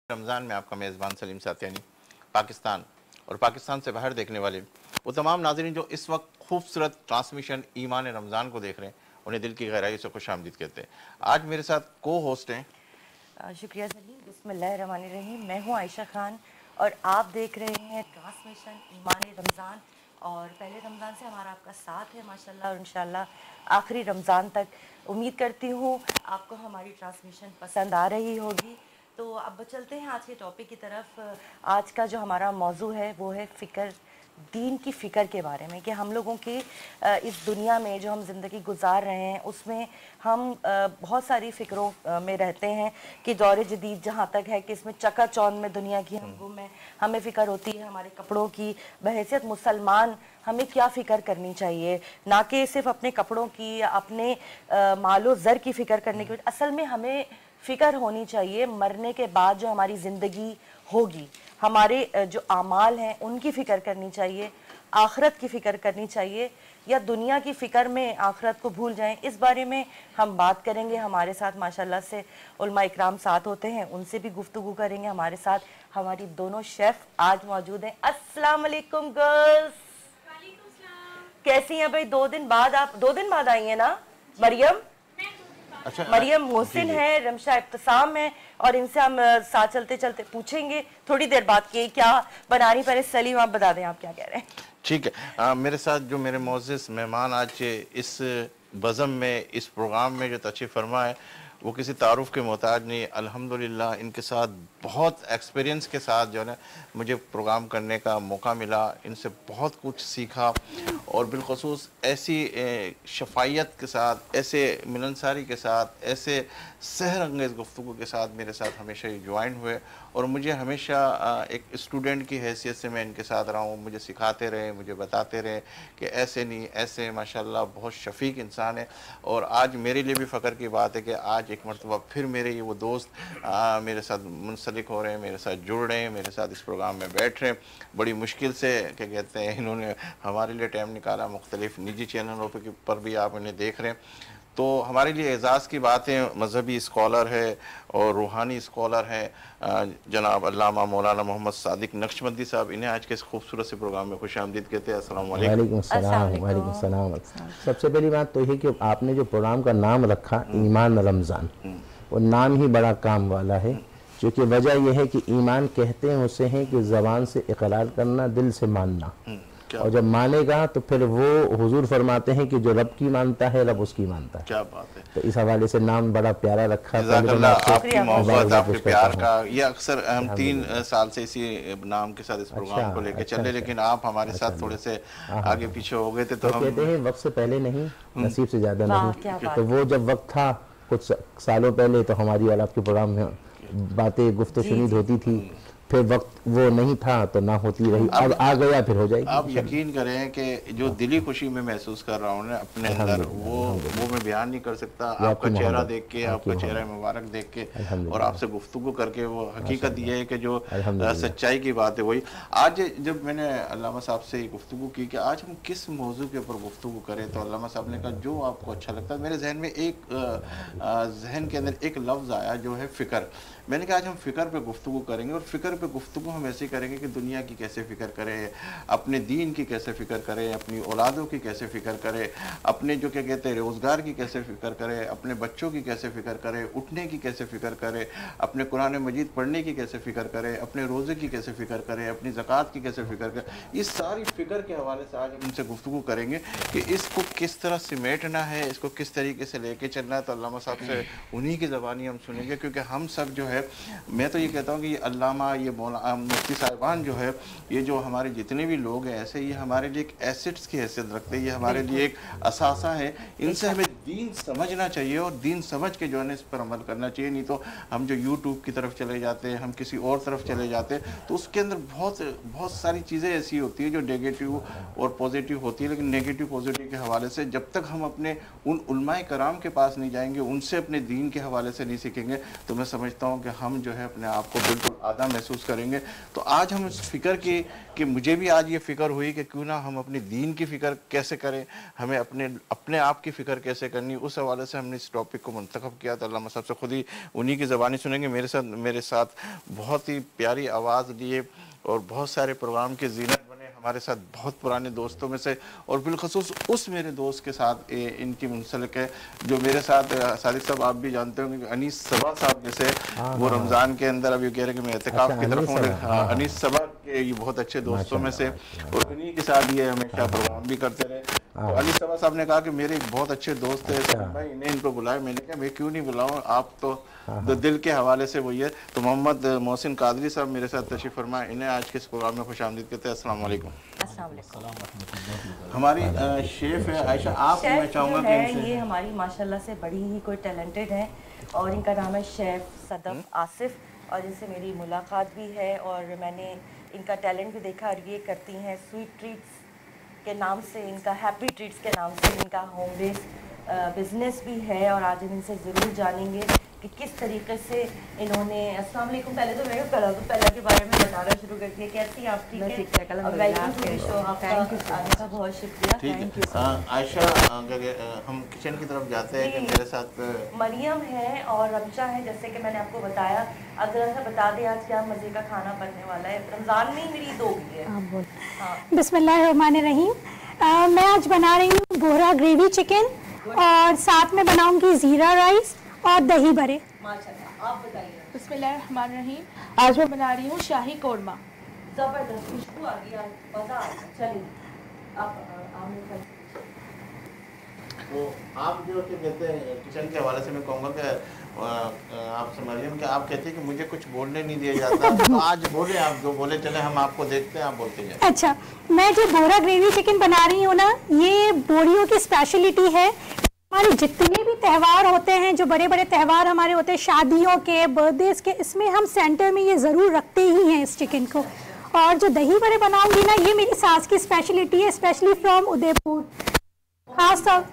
रमज़ान में आपका मेज़बान सलीम सातियानी पाकिस्तान और पाकिस्तान से बाहर देखने वाले वो तमाम नाज़रीन जो इस वक्त खूबसूरत ट्रांसमिशन ईमान रमज़ान को देख रहे हैं, उन्हें दिल की गहराई से खुशामदीद कहते हैं। आज मेरे साथ को होस्ट हैं। शुक्रिया सलीम। बिस्मिल्लाहिर्रहमानिर्रहीम। मैं हूँ आयशा खान और आप देख रहे हैं ट्रांसमिशन ईमान रमज़ान। और पहले रमज़ान से हमारा आपका साथ है माशाल्लाह, और इंशाल्लाह आखिरी रमज़ान तक उम्मीद करती हूँ आपको हमारी ट्रांसमिशन पसंद आ रही होगी। तो अब चलते हैं आज के टॉपिक की तरफ। आज का जो हमारा मौजू है वो है फ़िक्र, दीन की फ़िक्र के बारे में, कि हम लोगों की इस दुनिया में जो हम ज़िंदगी गुजार रहे हैं उसमें हम बहुत सारी फ़िक्रों में रहते हैं कि दौर जदीद जहाँ तक है कि इसमें चकाचौंध में दुनिया की हम गुम है। हमें फ़िक्र होती है हमारे कपड़ों की। बहैसियत मुसलमान हमें क्या फ़िक्र करनी चाहिए, ना कि सिर्फ अपने कपड़ों की या अपने मालो ज़र की फ़िक्र करने की। असल में हमें फ़िक्र होनी चाहिए मरने के बाद जो हमारी ज़िंदगी होगी, हमारे जो आमाल हैं उनकी फ़िक्र करनी चाहिए, आखरत की फ़िक्र करनी चाहिए, या दुनिया की फ़िक्र में आखरत को भूल जाएं। इस बारे में हम बात करेंगे। हमारे साथ माशाल्लाह से उलमा इकराम साथ होते हैं, उनसे भी गुफ्तगू करेंगे। हमारे साथ हमारी दोनों शेफ़ आज मौजूद हैं। अस्सलाम वालेकुम गर्ल्स, कैसी हैं भाई? 2 दिन बाद आप 2 दिन बाद आई हैं ना? मरियम, अच्छा, मरियम मोहसिन है, रमशा इब्तिसाम है, और इनसे हम साथ चलते चलते पूछेंगे थोड़ी देर बाद कि क्या बना रही। पहले सलीम आप बता दें आप क्या कह रहे हैं। ठीक है। मेरे साथ जो मेरे मोअज़्ज़िज़ मेहमान आज इस बज़म में, इस प्रोग्राम में जो तशरीफ़ फरमा है, वो किसी तारुफ़ के मोहताज नहीं। अल्हम्दुलिल्लाह इनके साथ बहुत एक्सपीरियंस के साथ जो है ना मुझे प्रोग्राम करने का मौका मिला, इनसे बहुत कुछ सीखा, और बिलख़ुसूस ऐसी शफ़ायत के साथ, ऐसे मिलनसारी के साथ, ऐसे सहर अंगेज़ गुफ्तगू के साथ मेरे साथ हमेशा ही ज्वाइन हुए, और मुझे हमेशा एक स्टूडेंट की हैसियत से मैं इनके साथ रहा हूँ। मुझे सिखाते रहे, मुझे बताते रहे कि ऐसे नहीं ऐसे, माशाल्लाह बहुत शफ़ीक इंसान है। और आज मेरे लिए भी फ़ख्र की बात है कि आज एक मरतबा फिर मेरे ये वो दोस्त मेरे साथ मुंसलिक हो रहे हैं, मेरे साथ जुड़ रहे हैं, मेरे साथ इस प्रोग्राम में बैठ रहे हैं। बड़ी मुश्किल से क्या कहते हैं इन्होंने हमारे लिए टाइम निकाला। मुख्तलिफ़ निजी चैनलों पर भी आप इन्हें देख रहे हैं, तो हमारे लिए एज़ाज़ की बात है। मजहबी स्कॉलर है और रूहानी स्कॉलर हैं जनाब अल्लामा मौलाना मोहम्मद सादिक नक्शबंदी साहब। इन्हें आज के इस खूबसूरत से प्रोग्राम में खुशामदीद कहते हैं। अस्सलाम वालेकुम। वालेकुम सलाम। सबसे पहली बात तो ये कि आपने जो प्रोग्राम का नाम रखा ईमान रमज़ान, वो नाम ही बड़ा काम वाला है। क्योंकि वजह यह है कि ईमान कहते हैं उसे हैं कि ज़बान से इकरार करना, दिल से मानना, और जब मानेगा तो फिर वो हुजूर फरमाते हैं कि जो रब की मानता है रब उसकी मानता है। क्या बात है। तो इस हवाले से नाम बड़ा प्यारा रखा। आपकी मोहब्बत, आपके प्यार का, ये अक्सर हम 3 साल से इसी नाम के साथ इस प्रोग्राम को लेकर चले, लेकिन आप हमारे साथ थोड़े से आगे पीछे हो गए थे। तो हम कहते हैं वक्त से पहले नहीं, नसीब से ज्यादा नहीं। तो वो जब वक्त था कुछ सालों पहले, तो हमारी और आपके प्रोग्राम में बातें गुफ्त शुनीद होती थी। फिर वक्त वो नहीं था तो ना होती रही, अब आ गया फिर हो जाएगी। आप यकीन करें कि जो दिली खुशी में महसूस कर रहा हूँ ना अपने अंदर, वो मैं बयान नहीं कर सकता। आपका चेहरा देख के, आपका चेहरा मुबारक देख के, और आपसे गुफ्तगू करके, वो हकीकत ये है कि जो सच्चाई की बात है वही। आज जब मैंने अल्लामा साहब से गुफ्तगू की कि आज हम किस मौजू के ऊपर गुफ्तगू करें, तो अल्लामा साहब ने कहा जो आपको अच्छा लगता है। मेरे जहन में जहन के अंदर एक लफ्ज़ आया जो है फ़िक्र। मैंने कहा आज हम फ़िक्र पे गुफ्तगू करेंगे, और फ़िक्र पे गुफ्तगू हम ऐसे करेंगे कि दुनिया की कैसे फ़िक्र करें, अपने दीन की कैसे फ़िक्र करें, अपनी औलादों की कैसे फ़िक्र करें, अपने जो क्या कहते हैं रोज़गार की कैसे फ़िक्र करें, अपने बच्चों की कैसे फ़िक्र करें, उठने की कैसे फ़िक्र करें, अपने कुरान मजीद पढ़ने की कैसे फ़िक्र करें, अपने रोज़े की कैसे फ़िक्र करें, अपनी ज़कात की कैसे फ़िक्र करें। इस सारी फ़िक्र के हवाले से आज हम उनसे गुफ्तगू करेंगे कि इसको किस तरह समेटना है, इसको किस तरीके से लेके चलना है। तो अल्लामा साहब से उन्हीं की ज़बानी हम सुनेंगे, क्योंकि हम सब जो है, मैं तो ये कहता हूँ कि ये अल्लामा, ये मुफ्ती साहिबान जो है, ये जो हमारे जितने भी लोग हैं ऐसे, ये हमारे लिए एक एसेट्स की हैसियत रखते हैं, ये हमारे लिए एक असासा है। इनसे हमें दीन समझना चाहिए, और दीन समझ के जो है इस पर अमल करना चाहिए। नहीं तो हम जो यूट्यूब की तरफ चले जाते हैं, हम किसी और तरफ चले जाते हैं, तो उसके अंदर बहुत सारी चीज़ें ऐसी होती है जो नेगेटिव और पॉजिटिव होती है। लेकिन नेगेटिव पॉजिटिव के हवाले से जब तक हम अपने उन उलमाए कराम के पास नहीं जाएंगे, उनसे अपने दीन के हवाले से नहीं सीखेंगे, तो मैं समझता हूँ कि हम जो है अपने आप को बिल्कुल आधा महसूस महसूस करेंगे। तो आज हम इस फ़िक्र की कि मुझे भी आज ये फ़िक्र हुई कि क्यों ना हम अपने दीन की फ़िक्र कैसे करें, हमें अपने आप की फ़िक्र कैसे करनी, उस हवाले से हमने इस टॉपिक को मुंतखब किया। तो अल्लामा साहब से खुद ही उन्हीं की ज़बानी सुनेंगे। मेरे साथ बहुत ही प्यारी आवाज़ लिए और बहुत सारे प्रोग्राम की ज़ीनत बने, हमारे साथ बहुत पुराने दोस्तों में से, और बिलखसूस उस मेरे दोस्त के साथ इनकी मुंसलिक है जो मेरे साथ सादिक साहब आप भी जानते होंगे कि अनीस सबा साहब जैसे वो रमज़ान के अंदर अभी कह रहे हैं कि मैं एहतिकाफ की तरफ हूँ। अनीस सबा के ये बहुत अच्छे दोस्तों में से, और उन्हीं के साथ ये हमेशा प्रोग्राम भी करते रहे। तो अनीस सबा साहब ने कहा कि मेरे बहुत अच्छे दोस्त है भाई, इन्हें इनको बुलाए। मैंने कहा मैं क्यों नहीं बुलाऊँ, आप तो दिल के हवाले से वही है। तो मोहम्मद मोहसिन कादरी साहब मेरे साथ तशरीफ़ फरमाए, इन्हें आज के इस प्रोग्राम में खुशामदीद कहते हैं। अस्सलाम वालेकुम। हमारी शेफ है आयशा, आप मैं चाहूँगा कि ये हमारी माशाल्लाह से बड़ी ही कोई टैलेंटेड है, और इनका नाम है शेफ़ सदफ आसिफ, और इनसे मेरी मुलाकात भी है और मैंने इनका टैलेंट भी देखा। और ये करती हैं स्वीट ट्रीट्स के नाम से, इनका हैप्पी ट्रीट्स के नाम से इनका होम बेस्ड बिज़नेस भी है, और आज हम इनसे ज़रूर जानेंगे कि किस तरीके से इन्होंने। अस्सलाम वालेकुम। पहले तो मैं पहला के बारे में बताना शुरू कर दिया। कैसी आप? ठीक है, ठीक है। वेलकम टू द शो, आपका आने का बहुत शुक्रिया। Thank you. आयशा, हम किचन की तरफ जाते हैं कि मेरे साथ मरियम है और रमशा है। जैसे कि मैंने आपको बताया, अगर ऐसा बता दें आज क्या मज़े का खाना बनने वाला है। रमज़ान में ही मेरी दो भी है। बिस्मिल्लाहिर्रहमानिर्रहीम। मैं आज बना रही हूँ बोहरा ग्रेवी चिकन, और साथ में बनाऊंगी ज़ीरा राइस और दही बड़े। माशाल्लाह, आप बताइए। बिस्मिल्लाहिर्रहमानिर्रहीम। आज मैं बना रही हूँ शाही कौरमा। ज़बरदस्त खुशबू आ गई, मज़ा आ गया। चलिए आप तो आप जो कहते हैं किचन के हवाले से मैं कहूँगा कि आपसे मरियम कि आप कहते हैं कि मुझे कुछ बोलने नहीं दिया जाता, तो आज बोले, आप जो बोले चले, हम आपको देखते हैं, आप बोलते जाए। अच्छा, मैं जो बोहरा ग्रेवी चिकन बना रही हूँ ना, ये बोरियों की स्पेशलिटी है। हमारे जितने भी त्यौहार होते हैं, जो बड़े बड़े त्यौहार हमारे होते हैं, शादियों के, बर्थडेज के, इसमें हम सेंटर में ये ज़रूर रखते ही हैं इस चिकन को। और जो दही बड़े बनाऊंगी ना, ये मेरी सास की स्पेशलिटी है, स्पेशली फ्रॉम उदयपुर। खास तौर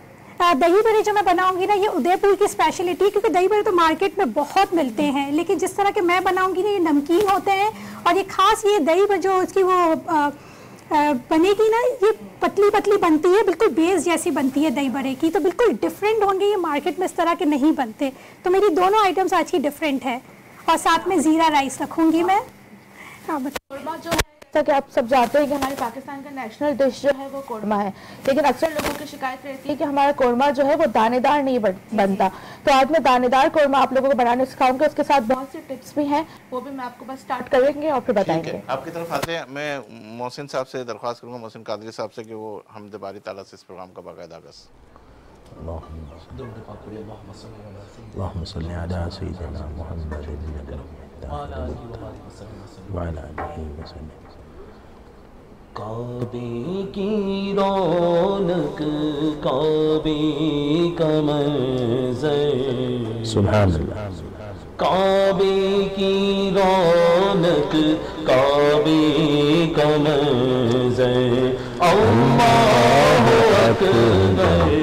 दही बड़े जो मैं बनाऊंगी ना, ये उदयपुर की स्पेशलिटी है, क्योंकि दही बड़े तो मार्केट में बहुत मिलते हैं, लेकिन जिस तरह के मैं बनाऊंगी ना, ये नमकीन होते हैं। और ये खास ये दही बड़े जो इसकी वो बनेगी ना, ये पतली पतली बनती है, बिल्कुल बेस जैसी बनती है दही बड़े की, तो बिल्कुल डिफरेंट होंगे। ये मार्केट में इस तरह के नहीं बनते। तो मेरी दोनों आइटम्स आज की डिफरेंट है, और साथ में ज़ीरा राइस रखूँगी मैं। कौरमा जो है, जैसा कि आप सब जानते हैं कि हमारे पाकिस्तान का नेशनल डिश जो है वो कौरमा है, लेकिन अक्सर लोगों की शिकायत रहती है कि हमारा कौरमा जो है वो दानेदार नहीं बनता। तो आज मैं दानेदार कौरमा आप लोगों को बनाने सिखाऊंगी। उसके साथ बहुत सी टिप्स भी हैं, वो भी मैं आपको बस स्टार्ट करेंगे और फिर बताएंगे। आपकी तरफ आते हैं। मैं मोहसिन साहब से दरख्वास्त करूँगा, मोहसिन कादरी साहब से, कि वो हमद बारी ताला से इस प्रोग्राम का बाकायदा आगाज़। काबे की रौनक, काबे का मंज़र, सुभान अल्लाह। काबे की रौनक, काबे का मंज़र, अल्लाहु अकबर,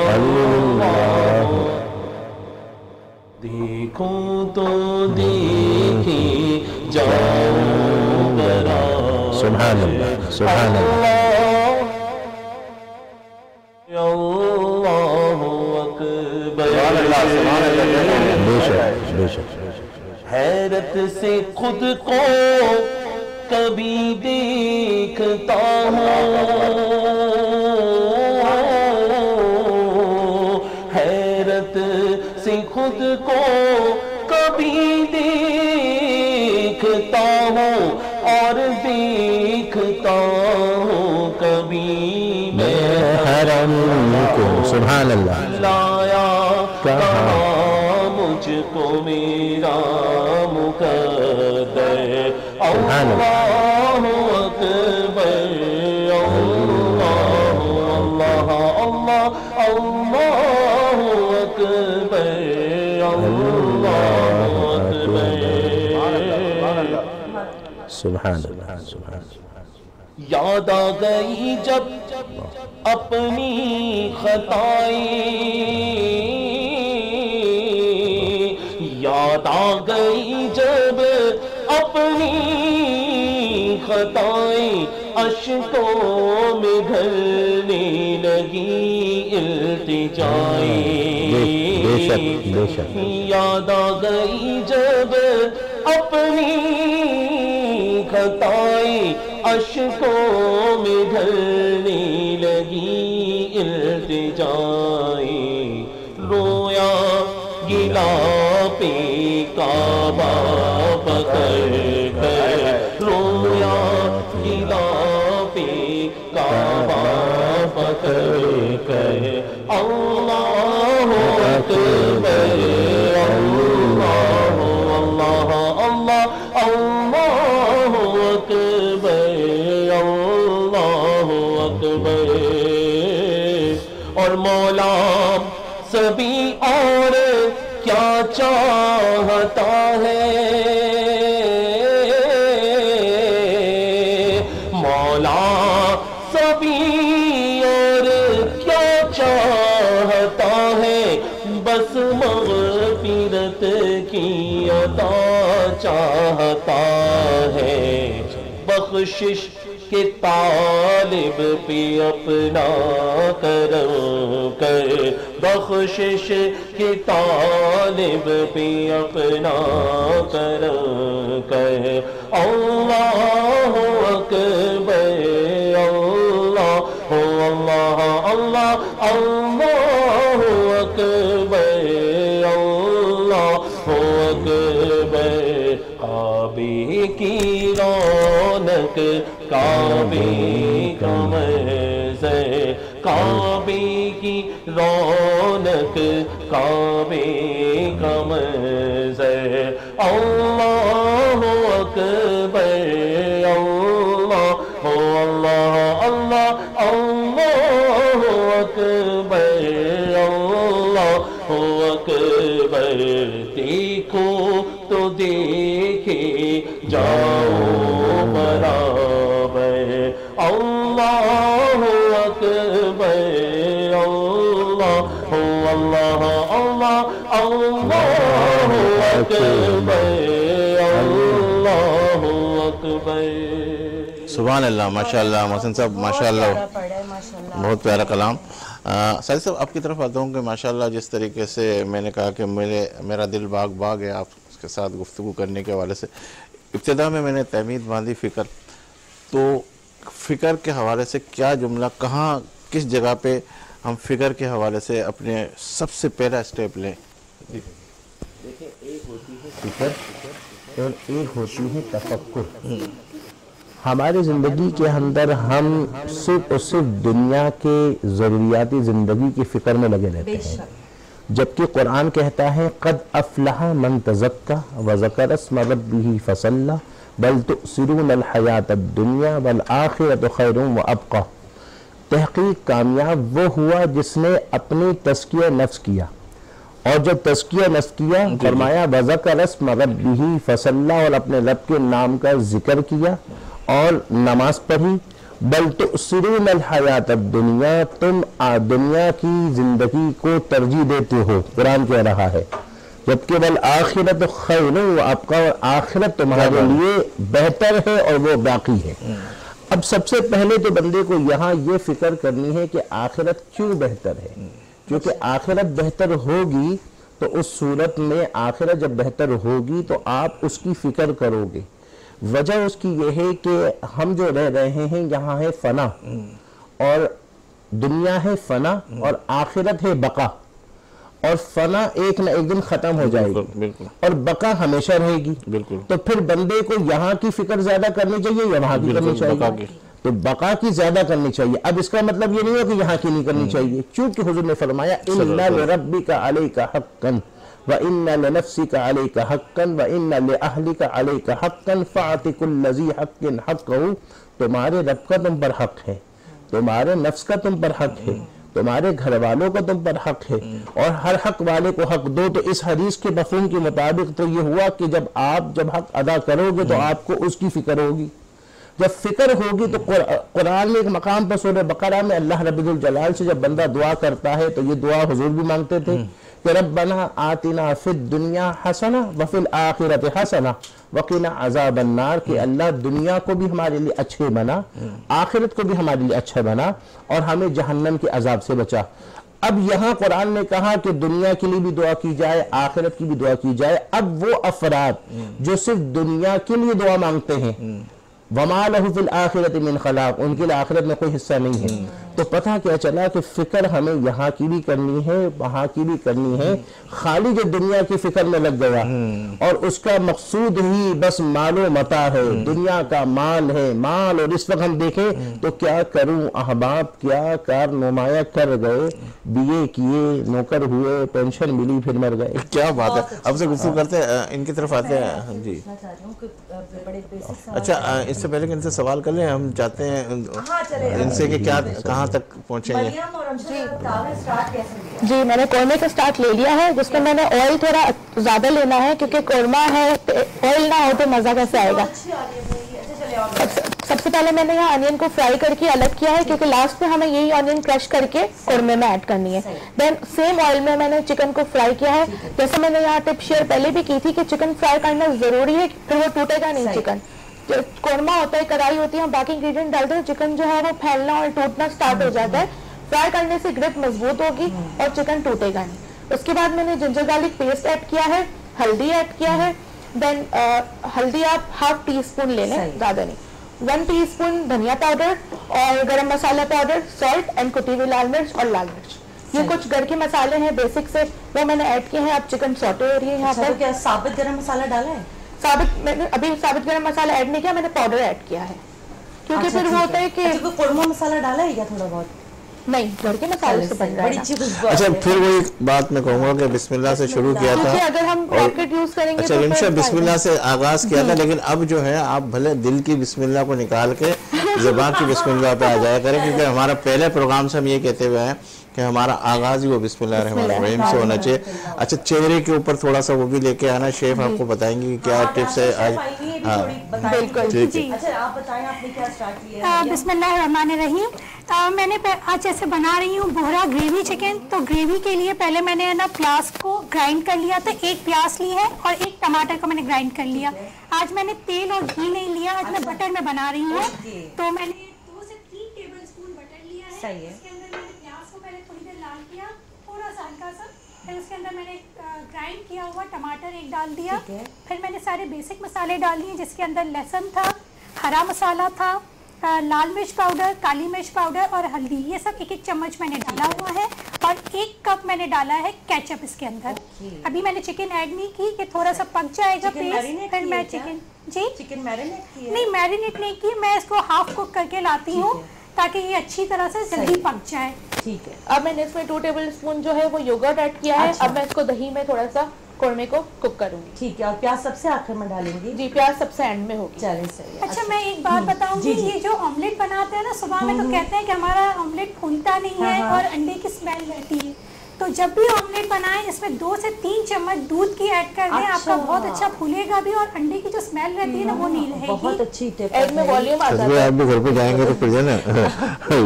अल्लाह। देखो तो देखे जाऊं बरा, सुभान अल्लाह, सुभान अल्लाह, अल्लाहु अकबर, बेशक बेशक। हैरत से खुद को कभी देखता हूँ, हैरत से खुद को कभी देखता हूँ, और देखता हूँ कभी मैं हरम को, सुभान अल्लाह। लाया कहाँ मुझको मेरा मुकद्दर, अल्लाहु अकबर, अल्लाह अल्लाह अल्लाह, अल्लाहु अकबर, अल्लाहु अकबर, सुभान अल्लाह, सुभान अल्लाह। याद आ गई जब अपनी खताएं, याद आ गई जब अपनी खताएं अश्कों में ढलने लगी इल्तिजाएं। याद आ गई जब अपनी खताएं अश्कों में ढलने लगी इल्तिजाएं। रोया गिला पे काबा पकड़ कर, रोया गिला पे काबा पकड़ कर। अल्लाह अकबर, अल्लाह अल्लाह अल्लाह अल्लाह अकबर, अल्लाह अकबर। और मौला सभी और क्या चाहता है, मौला सभी और क्या चाहता है, बस मग़फ़िरत की अता चाहता है। बख्शिश के तालिब पे अपना करम कर, बख्शिश के तालिब पे अपना करम कर। अल्लाह अकबर, अल्लाह अल्लाह अल्लाह अल्लाह अकबर, अल्लाह अकबर। काबे की रौनक, काबे का मंज़र, काबे की रौनक, काबे का मंज़र। अल्लाह अकबर, अल्लाह अल्लाह अल्लाह अल्लाह अकबर, अल्लाह अकबर। देखो तो देखे जाओ बराबर। अल्लाह अकबर, अल्लाह अल्लाह अल्लाह अल्लाह अकबर, अल्लाह अकबर। सुभान अल्लाह, माशाअल्लाह मोहसिन साहब, माशाअल्लाह, बहुत प्यारा कलाम। साहिब साहब आपकी तरफ आता हूँ कि माशाअल्लाह जिस तरीके से मैंने कहा कि मेरा दिल बाग बाग है आपके साथ गुफ्तगू करने के हवाले से। इब्तिदा में मैंने तहमीद बांधी फ़िक्र, तो फ़िक्र के हवाले से क्या जुमला, कहाँ किस जगह पे हम फ़िक्र के हवाले से अपने सबसे पहला स्टेप लें? देखिए, एक होती है फ़िक्र और एक होती है तफक्कुर। हमारी ज़िंदगी के अंदर हम सिर्फ और सिर्फ दुनिया के ज़रूरियाती ज़िंदगी की फ़िक्र में लगे रहते हैं, जबकि कुरान कहता है क़द अफ़लह मन तज़क्का व ज़करा इस्म रब्बिही फ़सल्ला बल तुअसिरून हयात दुनिया वल आखिरतु खैरुन व अबक़ा। तहक़ीक़ कामयाब वो हुआ जिसने अपनी तज़किया नफ्स किया, और जब तज़किया नफ्स किया फरमाया व ज़करा इस्म रब्बिही फ़सल्ला, और अपने रब के नाम का जिक्र किया और नमाज पढ़ी। बल तुअसिरून हयात दुनिया, तुम दुनिया की जिंदगी को तरजीह देते हो, कुरान कह रहा है, जबकि बल आखिरत खैरुन व अबक़ा, और आखिरत तुम्हारे लिए बेहतर है और वो बाकी है। अब सबसे पहले तो बंदे को यहाँ ये फिक्र करनी है कि आखिरत क्यों बेहतर है, क्योंकि आखिरत बेहतर होगी तो उस सूरत में आखिरत जब बेहतर होगी तो आप उसकी फिक्र करोगे। वजह उसकी ये है कि हम जो रह रहे हैं यहाँ है फना, और दुनिया है फना और आखिरत है बका, और फना एक न एक दिन खत्म हो जाएगी और बका हमेशा रहेगी। तो फिर बंदे को यहाँ की फिक्र ज्यादा करनी चाहिए या वहां की करनी चाहिए? तो बका की ज्यादा करनी चाहिए। अब इसका मतलब ये नहीं है कि यहाँ की नहीं करनी चाहिए, क्योंकि हुजूर ने फरमाया इन्ना लिरब्बिका अलैका हक्कन व इन्ना लिनफ्सिका अलैका हक्कन व इन्ना लिअहलिका अलैका हक्कन फअति कुल्ल ज़ी हक्किन हक्कहु। तुम्हारे रब का तुम पर हक है, तुम्हारे नफ्स का तुम पर हक है, तुम्हारे घर वालों का तुम पर हक है, और हर हक वाले को हक दो। तो इस हदीस के मफ़हूम के मुताबिक तो ये हुआ कि जब हक अदा करोगे तो आपको उसकी फिक्र होगी। जब फिक्र होगी तो कुरान में एक मकाम पर सूरह बकरा में अल्लाह रब्बुल जलाल से जब बंदा दुआ करता है तो ये दुआ हुजूर भी मांगते थे कि रब्बना आतिना फिद दुनिया हसना व फिल आखिरत हसना वकीना अज़ाबन नार, कि अल्लाह दुनिया को भी हमारे लिए अच्छे बना, आखिरत को भी हमारे लिए अच्छा बना और हमें जहन्नम के अजाब से बचा। अब यहाँ कुरान ने कहा कि दुनिया के लिए भी दुआ की जाए, आखिरत की भी दुआ की जाए। अब वो अफराद जो सिर्फ दुनिया के लिए दुआ मांगते हैं, वमा लहु फिल आखिरत मिन खलाक, उनके लिए आखिरत में कोई हिस्सा नहीं है। तो पता क्या चला कि फिक्र हमें यहाँ की भी करनी है, वहाँ की भी करनी है। खाली जो दुनिया की फिक्र में लग गया और उसका मकसूद ही बस मालो मता है, दुनिया का माल है, माल। और इस वक्त हम देखें तो क्या करूं अहबाब, क्या कार नुमाया कर गए, बीए किए, नौकर हुए, पेंशन मिली, फिर मर गए। क्या बात है। अब से गुफ्तगू करते हैं, इनकी तरफ आते हैं जी। अच्छा, इससे पहले कि इनसे सवाल कर लें, हम चाहते हैं इनसे कि क्या कहाँ तक पहुँचे हैं। जी, मैंने कौरमे का स्टार्ट ले लिया है, जिसमें मैंने ऑयल थोड़ा ज़्यादा लेना है क्योंकि कौरमा है, तो ऑयल ना हो तो मज़ा कैसे आएगा। सबसे पहले मैंने यहाँ अनियन को फ्राई करके अलग किया है क्योंकि लास्ट में हमें यही अनियन क्रश करके कौरमे में ऐड करनी है। देन सेम ऑयल में मैंने चिकन को फ्राई किया है। जैसे मैंने यहाँ टिप शेयर पहले भी की थी कि चिकन फ्राई करना ज़रूरी है, फिर वो टूटेगा नहीं। चिकन कौरमा होता है, कढ़ाई होती है, हम बाकी इंग्रेडिएंट डालते हैं, चिकन जो है वो फैलना और टूटना स्टार्ट हो जाता है। फ्राई करने से ग्रिप मजबूत होगी और चिकन टूटेगा नहीं। उसके बाद मैंने जिंजर गार्लिक पेस्ट ऐड किया है, हल्दी ऐड किया है। देन हल्दी आप हाफ टी स्पून ले लें, ज्यादा नहीं। 1 टीस्पून धनिया पाउडर और गरम मसाला पाउडर, सॉल्ट एंड कुटी हुई लाल मिर्च और लाल मिर्च। ये कुछ घर के मसाले हैं बेसिक से, वो मैंने ऐड किए हैं। अब चिकन सॉटे हो रही है यहाँ पर। क्या साबित गरम मसाला डाला है? मैंने अभी साबित गरम मसाला ऐड नहीं किया, मैंने पाउडर ऐड किया है क्योंकि फिर वो होता है कि कौरमा मसाला डाला है क्या थोड़ा बहुत? नहीं, घर के मसाले से बन रहा है। अच्छा, फिर वो एक बात मैं कहूँगा कि बिस्मिल्लाह से शुरू किया था, अगर हम रॉकेट यूज करेंगे। अच्छा, रिमशा बिस्मिल्लाह से आगाज किया था, लेकिन अब जो है आप भले दिल की बिस्मिल्लाह को निकाल के ज़बान की बिस्मिल्लाह पे आ जाया करें, क्योंकि हमारा पहले प्रोग्राम से हम ये कहते हुए हैं कि हमारा आगाज ही वो बिस्मिल्लाह रहमान रहीम से होना चाहिए। अच्छा, चेहरे के ऊपर थोड़ा सा वो भी लेके आना, शेफ आपको बताएंगे कि क्या टिप्स है आज। हाँ, बिल्कुल। अच्छा, आप बताएं आपने क्या स्टार्ट किया है? बिस्मिल्लाहिर्रहमानिर्रहीम। मैंने आज ऐसे बना रही हूँ बोहरा ग्रेवी चिकन। तो ग्रेवी के लिए पहले मैंने ना प्याज को ग्राइंड कर लिया था, 1 प्याज ली है और 1 टमाटर को मैंने ग्राइंड कर लिया। आज मैंने तेल और घी नहीं लिया, आज मैं बटर में बना रही हूँ। तो मैंने 2 से 3 टेबलस्पून बटर लिया है। सही है। इसके अंदर मैंने प्याज को पहले थोड़ी देर लाल किया, थोड़ा सा हल्का सा, फिर उसके अंदर मैंने ग्राइंड किया हुआ टमाटर 1 डाल दिया। फिर मैंने सारे बेसिक मसाले डाल दिए, जिसके अंदर लहसुन था, हरा मसाला था, लाल मिर्च पाउडर, काली मिर्च पाउडर और हल्दी। ये सब 1-1 चम्मच मैंने डाला हुआ है और 1 कप मैंने डाला है केचप इसके अंदर। अभी मैंने चिकन ऐड नहीं की कि थोड़ा सा पक जाएगा पेस्ट, फिर मैं चिकन मैरिनेट की? नहीं, मैरिनेट नहीं की, मैं इसको हाफ कुक करके लाती हूँ ताकि ये अच्छी तरह से जल्दी पक जाए। ठीक है। अब मैंने इसमें 2 टेबलस्पून जो है वो योगर्ट ऐड किया है। अब मैं इसको दही में थोड़ा सा कौरमे को कुक करूंगी। ठीक है। और प्याज सबसे आखिर में डालेंगी? जी, प्याज सबसे एंड में होगी। चलिए, सही है। अच्छा, मैं एक बात बताऊंगी, ये जो ऑमलेट बनाते हैं ना सुबह में, तो कहते हैं कि हमारा ऑमलेट फूलता नहीं है और अंडे की स्मेल रहती है। तो जब भी ऑमलेट बनाएं, इसमें 2 से 3 चम्मच दूध की ऐड कर दें। आपका बहुत अच्छा फूलेगा भी और अंडे की जो स्मेल रहती है ना वो नहीं रहेगी। बहुत अच्छी टिप एग में वॉल्यूम आ जाता है। आप भी घर पे जाएंगे तो फिर ना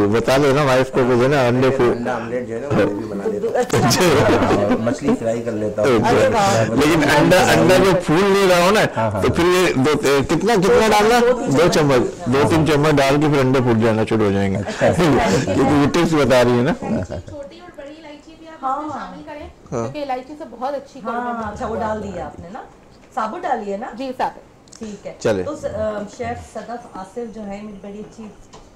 बता लो ना वाइफ को, जो ना अंडे ऑमलेट जो है ना वो भी बना लेता हूं, मछली फ्राई कर लेता हूं। लेकिन अंडा जो फूल नहीं रहा हो ना, तो फिर ये कितना डालना, 2 चम्मच 2-3 चम्मच डाल के फिर अंडे फूट जाना शुरू हो जाएंगे। ये टिप्स बता रही है ना। छोटी और बड़ी इलायची भी आप शामिल करें क्योंकि इलायची से बहुत अच्छी अच्छा, वो डाल दिया आपने ना? साबुत डाली है ना? जी, साबुत। ठीक है। चले। तो शेफ सदफ आसिफ जो है मेरी बड़ी अच्छी,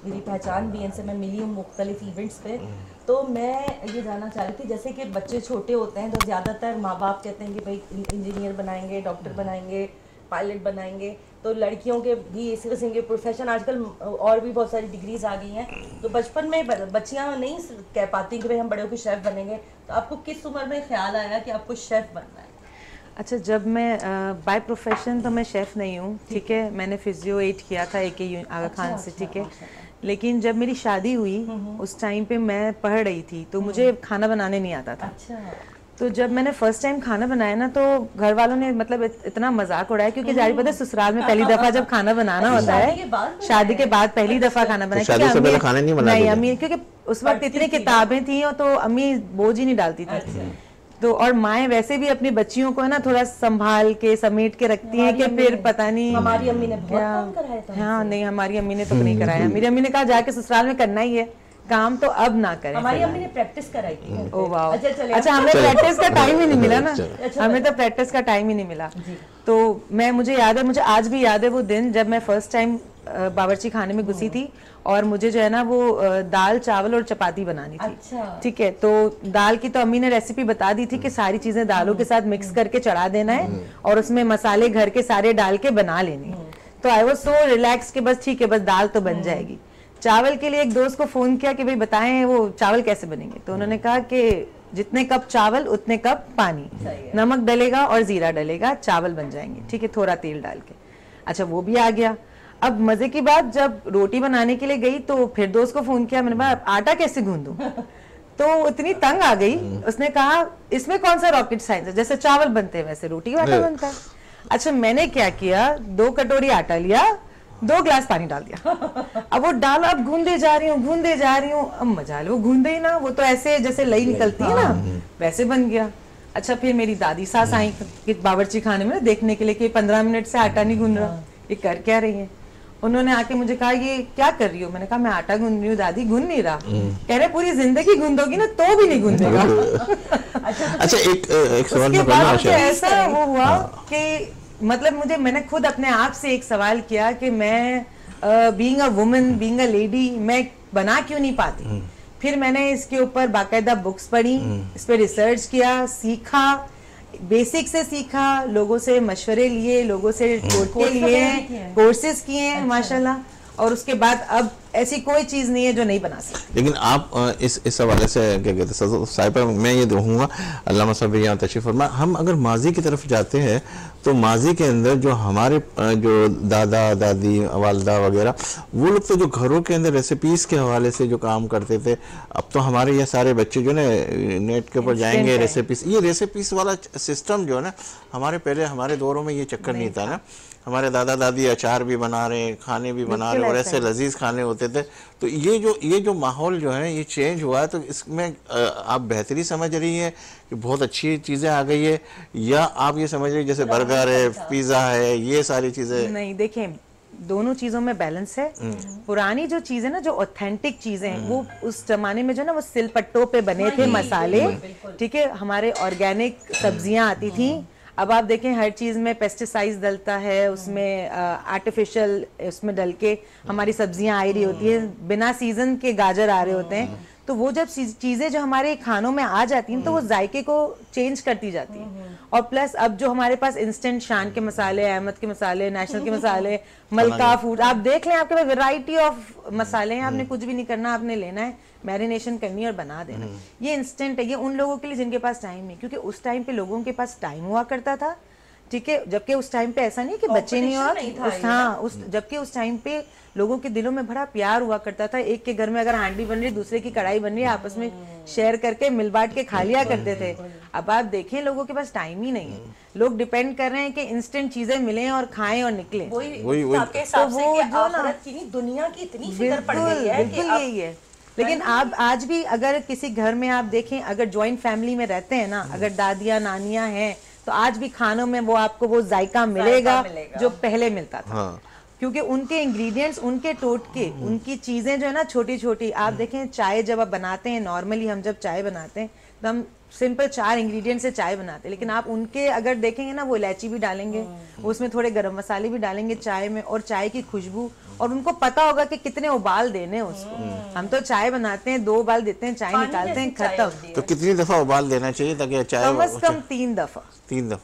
मेरी पहचान भी है, इनसे मैं मिली हूँ मुख्तलिफ इवेंट्स पे। तो मैं ये जानना चाह रही थी, जैसे कि बच्चे छोटे होते हैं तो ज़्यादातर माँ बाप कहते हैं कि भाई इंजीनियर बनाएंगे, डॉक्टर बनाएंगे, पायलट बनाएंगे। तो लड़कियों के भी इसी किस्म के प्रोफेशन आजकल और भी बहुत सारी डिग्रीज आ गई हैं। तो बचपन में बच्चियाँ नहीं कह पाती कि भाई हम बड़े होकर शेफ़ बनेंगे। तो आपको किस उम्र में ख्याल आया कि आपको शेफ़ बनना है? अच्छा, जब मैं बाय प्रोफेशन तो मैं शेफ़ नहीं हूँ, ठीक है। मैंने फिजियो 8 किया था AK आगा खान से, ठीक है। लेकिन जब मेरी शादी हुई उस टाइम पे मैं पढ़ रही थी, तो मुझे खाना बनाने नहीं आता था। अच्छा। तो जब मैंने फर्स्ट टाइम खाना बनाया ना, तो घर वालों ने मतलब इतना मजाक उड़ाया, क्योंकि जारी पता है ससुराल में पहली दफा जब खाना बनाना होता है, शादी के बाद पहली दफा खाना बनाया। शादी से पहले खाना नहीं बनाती? नहीं, अम्मी, क्योंकि उस वक्त इतनी किताबें थी और तो अम्मी बोझ ही नहीं डालती थी। तो और माएँ वैसे भी अपनी बच्चियों को है ना थोड़ा संभाल के समेट के रखती हैं कि फिर पता नहीं हमारी अम्मी ने बहुत काम कराया था। हाँ नहीं, हमारी अम्मी ने तो नहीं कराया। मेरी अम्मी ने कहा जाके ससुराल में करना ही है काम, तो अब ना करें। हमारी अम्मी ने प्रैक्टिस कराई थी। ओ वाह, अच्छा हमें प्रैक्टिस का टाइम ही नहीं मिला ना, हमें तो प्रैक्टिस का टाइम ही नहीं मिला। तो मुझे याद है, मुझे आज भी याद है वो दिन जब मैं फर्स्ट टाइम बावर्ची खाने में घुसी थी और मुझे जो है ना वो दाल चावल और चपाती बनानी थी। अच्छा। ठीक है, तो दाल की तो अम्मी ने रेसिपी बता दी थी कि सारी चीजें दालों के साथ मिक्स करके चढ़ा देना है और उसमें मसाले घर के सारे डाल के बना लेने। तो आई वाज सो रिलैक्स कि बस ठीक है, बस दाल तो बन जाएगी। चावल के लिए एक दोस्त को फोन किया कि भाई बताएं वो चावल कैसे बनेंगे, तो उन्होंने कहा कि जितने कप चावल उतने कप पानी, नमक डलेगा और जीरा डलेगा, चावल बन जाएंगे। ठीक है, थोड़ा तेल डाल के। अच्छा वो भी आ गया। अब मजे की बात, जब रोटी बनाने के लिए गई तो फिर दोस्त को फोन किया, मैंने कहा आटा कैसे गूंदूं? तो इतनी तंग आ गई, उसने कहा इसमें कौन सा रॉकेट साइंस है, जैसे चावल बनते हैं वैसे रोटी का आटा बनता है। अच्छा मैंने क्या किया, 2 कटोरी आटा लिया, 2 गिलास पानी डाल दिया। अब वो डाला, अब गूंदे जा रही हूँ, अब मजा लो, वो गूंदे ही ना, वो तो ऐसे जैसे लई निकलती है ना वैसे बन गया। अच्छा फिर मेरी दादी सास आई बावर्ची खाने में देखने के लिए कि 15 मिनट से आटा नहीं गूंद रहा, ये कर क्या रही है। उन्होंने आके मुझे कहा ये क्या कर रही हो, मैंने कहा मैं आटा गूंद रही हूँ दादी। गूंद नहीं रहा, कह रहे पूरी जिंदगी गूंदोगी ना तो भी नहीं गूंदेगा। अच्छा एक सवाल मैं करना चाहता हूं। ऐसा वो हुआ कि मतलब मैंने खुद अपने आप से एक सवाल किया कि मैं being a woman, being a lady, मैं बना क्यों नहीं पाती। फिर मैंने इसके ऊपर बाकायदा बुक्स पढ़ी, इस पर रिसर्च किया, सीखा, बेसिक से सीखा, लोगों से मशवरे लिए, लोगों से टोटके लिए, कोर्सेज किए हैं माशाल्लाह, और उसके बाद अब ऐसी कोई चीज नहीं है जो नहीं बना सकती। लेकिन आप इस हवाले से क्या कहते हैं साहिबा, मैं ये कहूँगा अल्लामा साहब यहाँ तशरीफ फरमा, हम अगर माजी की तरफ जाते हैं तो माजी के अंदर जो हमारे जो दादा दादी वालदा वगैरह वो लोग तो जो घरों के अंदर रेसिपीज़ के हवाले से जो काम करते थे, अब तो हमारे ये सारे बच्चे जो है नेट के ऊपर जाएंगे रेसिपीज़, ये रेसिपीज़ वाला सिस्टम जो है ना, हमारे दौरों में ये चक्कर नहीं था ना। हमारे दादा दादी अचार भी बना रहे हैं, खाने भी बना रहे हैं और ऐसे लजीज खाने होते थे। तो ये जो माहौल जो है ये चेंज हुआ है, तो इसमें आप बेहतरी समझ रही हैं कि बहुत अच्छी चीज़ें आ गई है, या आप ये समझ रही है जैसे बर्गर है, पिज़्ज़ा है, ये सारी चीज़ें? नहीं, देखें दोनों चीज़ों में बैलेंस है। पुरानी जो चीज़ें ना, जो ऑथेंटिक चीज़ें वो उस जमाने में जो ना वो सिलपट्टों पे बने थे मसाले, ठीक है, हमारे ऑर्गेनिक सब्जियां आती थी। अब आप देखें हर चीज़ में पेस्टिसाइड्स डलता है, उसमें आर्टिफिशियल उसमें डल के हमारी सब्जियां आ रही होती है, बिना सीजन के गाजर आ रहे होते हैं। तो वो जब चीज़ें जो हमारे खानों में आ जाती हैं तो वो जायके को चेंज करती जाती हैं। और प्लस अब जो हमारे पास इंस्टेंट शान के मसाले, अहमद के मसाले, नेशनल के मसाले, मलका फूड, आप देख लें, आपके पास वैरायटी ऑफ मसाले हैं, आपने कुछ भी नहीं करना, आपने लेना है, मैरिनेशन करनी और बना देना। ये इंस्टेंट है, ये उन लोगों के लिए जिनके पास टाइम नहीं, क्योंकि उस टाइम पे लोगों के पास टाइम हुआ करता था, ठीक है, जबकि उस टाइम पे ऐसा नहीं कि बच्चे नहीं हुआ, जबकि उस टाइम पे लोगों के दिलों में बड़ा प्यार हुआ करता था। एक के घर में अगर हांडी बन रही, दूसरे की कढ़ाई बन रही है, आपस में शेयर करके मिल बांट के खा लिया करते थे। अब आप देखें लोगों के पास टाइम ही नहीं है, लोग डिपेंड कर रहे हैं कि इंस्टेंट चीजें मिलें और खाएं और निकलें। दुनिया की इतनी फिक्र पड़ गई है, बिल्कुल यही है। लेकिन आप आज भी अगर किसी घर में आप देखें, अगर ज्वाइंट फैमिली में रहते हैं ना, अगर दादियाँ नानियाँ हैं, तो आज भी खानों में वो आपको वो जायका मिलेगा जो पहले मिलता था। हाँ। क्योंकि उनके इंग्रेडिएंट्स, उनके टोटके, उनकी चीजें जो है ना छोटी छोटी, आप देखें चाय जब आप बनाते हैं, नॉर्मली हम जब चाय बनाते हैं तो हम सिंपल 4 इंग्रेडिएंट से चाय बनाते हैं, लेकिन आप उनके अगर देखेंगे ना, वो इलायची भी डालेंगे, उसमें थोड़े गरम मसाले भी डालेंगे चाय में, और चाय की खुशबू, और उनको पता होगा कि कितने उबाल देने हैं उसको। हम तो चाय बनाते हैं, 2 उबाल देते हैं, चाय निकालते हैं, खत्म। तो कितनी दफा उबाल देना चाहिए ताकि चाय कम से कम 3 दफा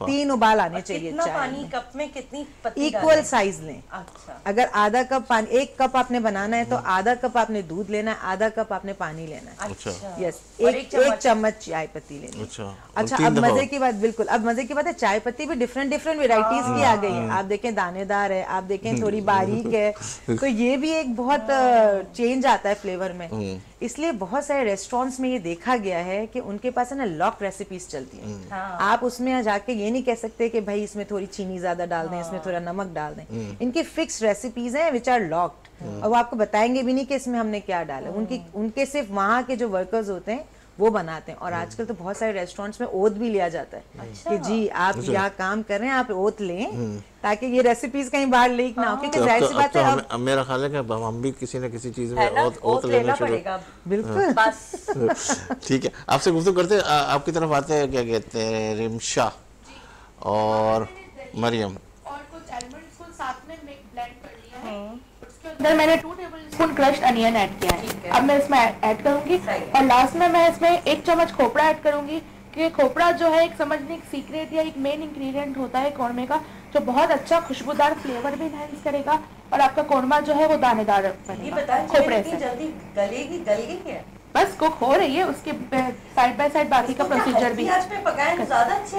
3 उबाल आने चाहिए। चाय पानी कप में कितनी पत्ती इक्वल साइज लें। अच्छा। अगर आधा कप पानी, 1 कप आपने बनाना है तो आधा कप आपने दूध लेना है, आधा कप आपने पानी लेना है। अच्छा। यस, एक चम्मच चाय पत्ती लेनी है। अच्छा, अब मजे की बात, बिल्कुल अब मजे की बात है, चाय पत्ती भी डिफरेंट वेराइटीज की आ गई है। आप देखें दानेदार है, आप देखें थोड़ी बारीक है, तो ये भी एक बहुत चेंज आता है फ्लेवर में। इसलिए बहुत सारे रेस्टोरेंट्स में ये देखा गया है कि उनके पास है ना लॉक रेसिपीज चलती हैं। आप उसमें जाके ये नहीं कह सकते कि भाई इसमें थोड़ी चीनी ज्यादा डाल दें, इसमें थोड़ा नमक डाल दें। इनकी फिक्स रेसिपीज हैं विच आर लॉक्ड, और वो आपको बताएंगे भी नहीं कि इसमें हमने क्या डाला। उनके सिर्फ वहाँ के जो वर्कर्स होते हैं वो बनाते हैं। और आजकल तो बहुत सारे रेस्टोरेंट्स में ओथ भी लिया जाता है कि जी आप यहाँ काम कर रहे हैं, आप ओथ लें ताकि ये रेसिपीज कहीं बाहर लीक ना हो, क्योंकि जाहिर सी बात है अब मेरा ख्याल है कि अब हम भी किसी न किसी चीज में है ना, ओथ लेना शुरू। पड़ेगा बिल्कुल। बस ठीक है, आपसे गुफ्तगू करते आपकी तरफ आते हैं, क्या कहते हैं, रिमशा और मरियम। और कुछ एलिमेंट्स को साथ में ब्लेंड कर लिया है। उसके अंदर मैंने 2 टेबलस्पून क्रश्ड अनियन ऐड किया है। अब मैं इसमें ऐड करूंगी और लास्ट में मैं इसमें 1 चम्मच खोपड़ा ऐड करूंगी कि खोपड़ा जो है एक समझने एक सीक्रेट या एक मेन इंग्रेडिएंट होता है कौरमे का, जो बहुत अच्छा खुशबूदार फ्लेवर भी एनहांस करेगा और आपका कौरमा जो है वो दानेदार बनेगा खोपड़े से। जल्दी गलेगी, गल गई क्या? बस कुक हो रही है, उसके साइड बाय साइड बाकी का प्रोसीजर भी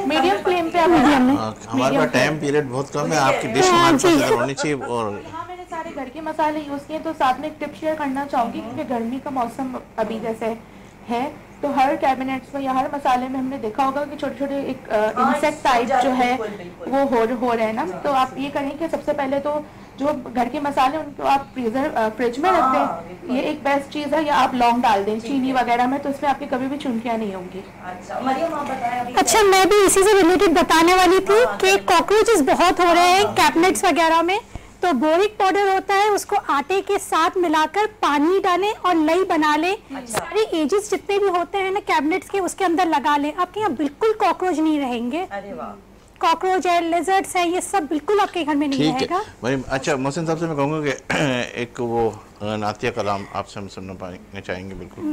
मीडियम फ्लेम पे। हमारे पास टाइम पीरियड बहुत कम है, आपकी डिश हमारे पास होनी चाहिए। और यहाँ मैंने सारे घर के मसाले यूज किए, तो साथ में एक टिप शेयर करना चाहूंगी क्योंकि गर्मी का मौसम अभी जैसे है, तो हर कैबिनेट्स में या हर मसाले में हमने देखा होगा कि छोटे छोटे एक इंसेक्ट टाइप जो है वो हो रहे हैं ना। तो आप ये करें कि सबसे पहले तो जो घर के मसाले उनको आप फ्रिज में रख दें, ये एक बेस्ट चीज़ है। या आप लौंग डाल दें चीनी वगैरह में, तो इसमें आपकी कभी भी चुनकियाँ नहीं होंगी। अच्छा, मैं भी इसी से रिलेटेड बताने वाली थी कि कॉकरोचेस बहुत हो रहे हैं कैबिनेट्स वगैरह में, तो बोरिक पाउडर होता है, उसको आटे के साथ मिलाकर पानी डालें और लई बना लें। सारे एजेस जितने भी होते हैं ना कैबिनेट्स के, उसके अंदर लगा लें। आपके यहाँ बिल्कुल कॉकरोच नहीं रहेंगे। अरे वाह, कॉकरोच है, लिजर्ड्स है, ये सब बिल्कुल आपके घर में नहीं रहेगा। अच्छा, मोहसिन साहब से मैं कहूँगा कि एक वो नातिया कलाम आपसे हम सुनना चाहेंगे। बिल्कुल।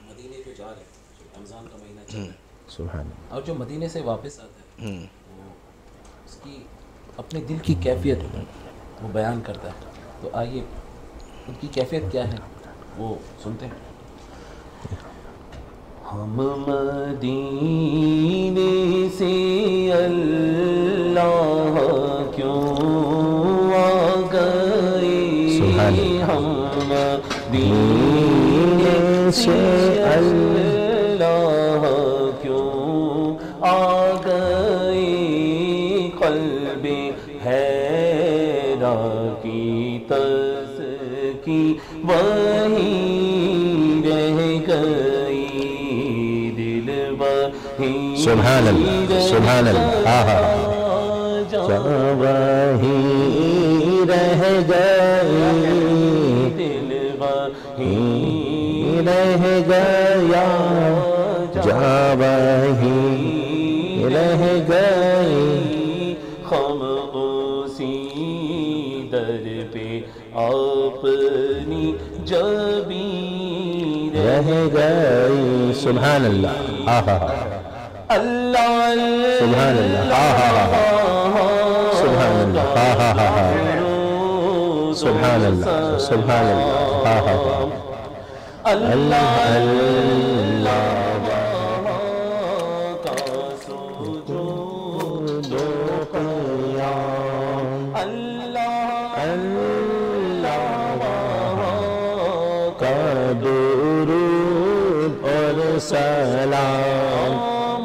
मदीने जो जा रहे हैं, रमज़ान का महीना चल रहा है, सुभान अल्लाह। और जो मदीने से वापस आता है उसकी अपने दिल की कैफियत वो बयान करता है। तो आइए उनकी कैफियत क्या है वो सुनते हैं। हम मदीने से अल्लाह क्यों आ गए, हम मदीने से अल्लाह क्यों आ गए, क़ल्बे हैरा की तज़की वहीं रह गई, दिल वहीं सुभान अल्लाह, सुभान अल्लाह। वहीं रह गई, दिल वहीं रह गया, जा वहीं रह गई, हम उसी दर पे अपनी जबी रह गई। सुभान अल्लाह, आहा, अल्लाह सुभान अल्लाह, आहा, सुभान अल्लाह, आहा, सुभान अल्लाह, सुभान अल्लाह, आहा, अल्लाह अल्लाह का सुजूद क़याम, अल्लाह अल्लाह का दुरूद और सलाम,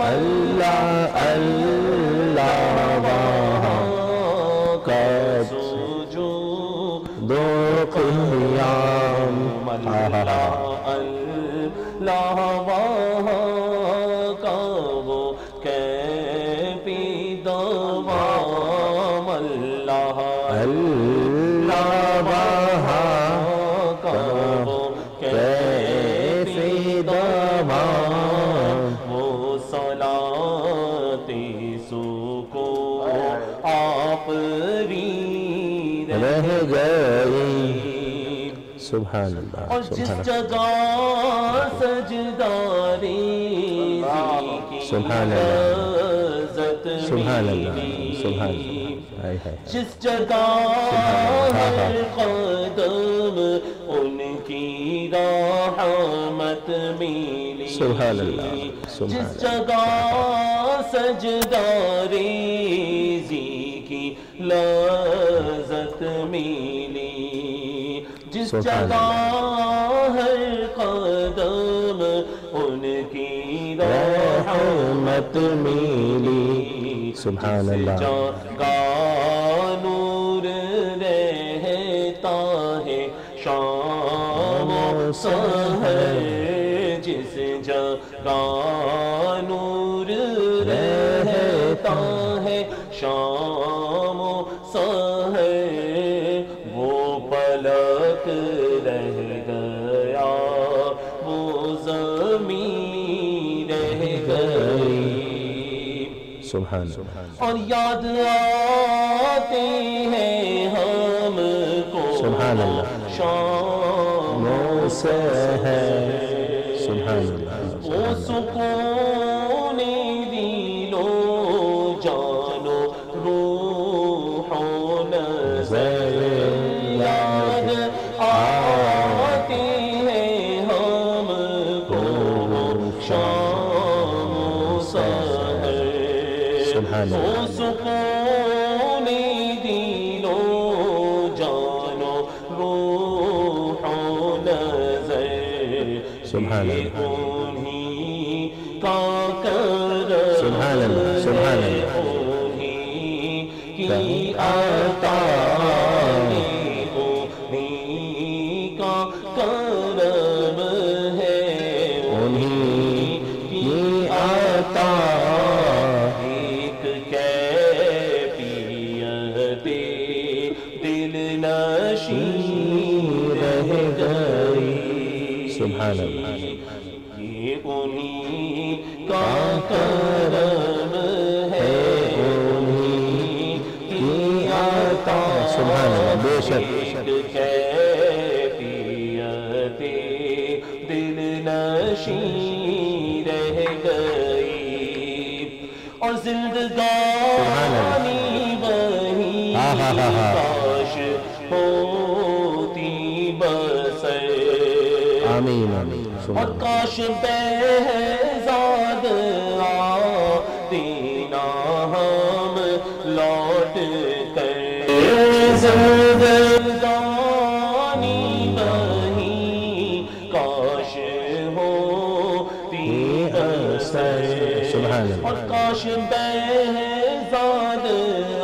अल्लाह अल्लाह का सुजूद क़याम, अल्लाह का वो कैफी दवाम, अल्लाह अल्लाह का वो कैफी दवाम, वो सलाते सुको आप रह गई। सुभान अल्लाह, और जिस जगह सजदारी सुभान अल्लाह, सुभान अल्लाह, सुभान अल्लाह, जिस जगह हर कदम उनकी रहमत मिली, सुभान अल्लाह, जिस जगह सजदारी की लज़्ज़त मिली, जिस जगह हर कदम उनकी रहमत मिली, सुभान अल्लाह, जगह नूर रहता है शाम सा है, जिस जगह नूर रहता है, शाम सा है, वो पलक रह गया, वो ज़मीन रह गई। सुभान और याद आते हैं हमको सुभान अल्लाह शामों से है। सुभान अल्लाह वो सुकून दिलो जानो रूहों नज़र याद आते हैं हमको शामों सा है। सुभान वो अल्लाह सुकून दिलो जानो रूहों नज़र सुभान अल्लाह उन्हीं का करम सुभान अल्लाह सुभान अल्लाह उन्हीं की अता उन्हीं का करम है उन्हीं की आता एक कैफियते दिल नशी रह गई। सुभान अल्लाह ये उन्हीं का करम है उन्हीं की आता सुभान अल्लाह बेशक कैफियते दिल नशी रह गई। और जिंदगानी वही काश होती बसर आमीन आमीन और सुभान काश बेहज़ाद आतीना हम लौट कर जिंदगानी वही काश होती बसर सुभान और अल्लाह काश बेहज़ाद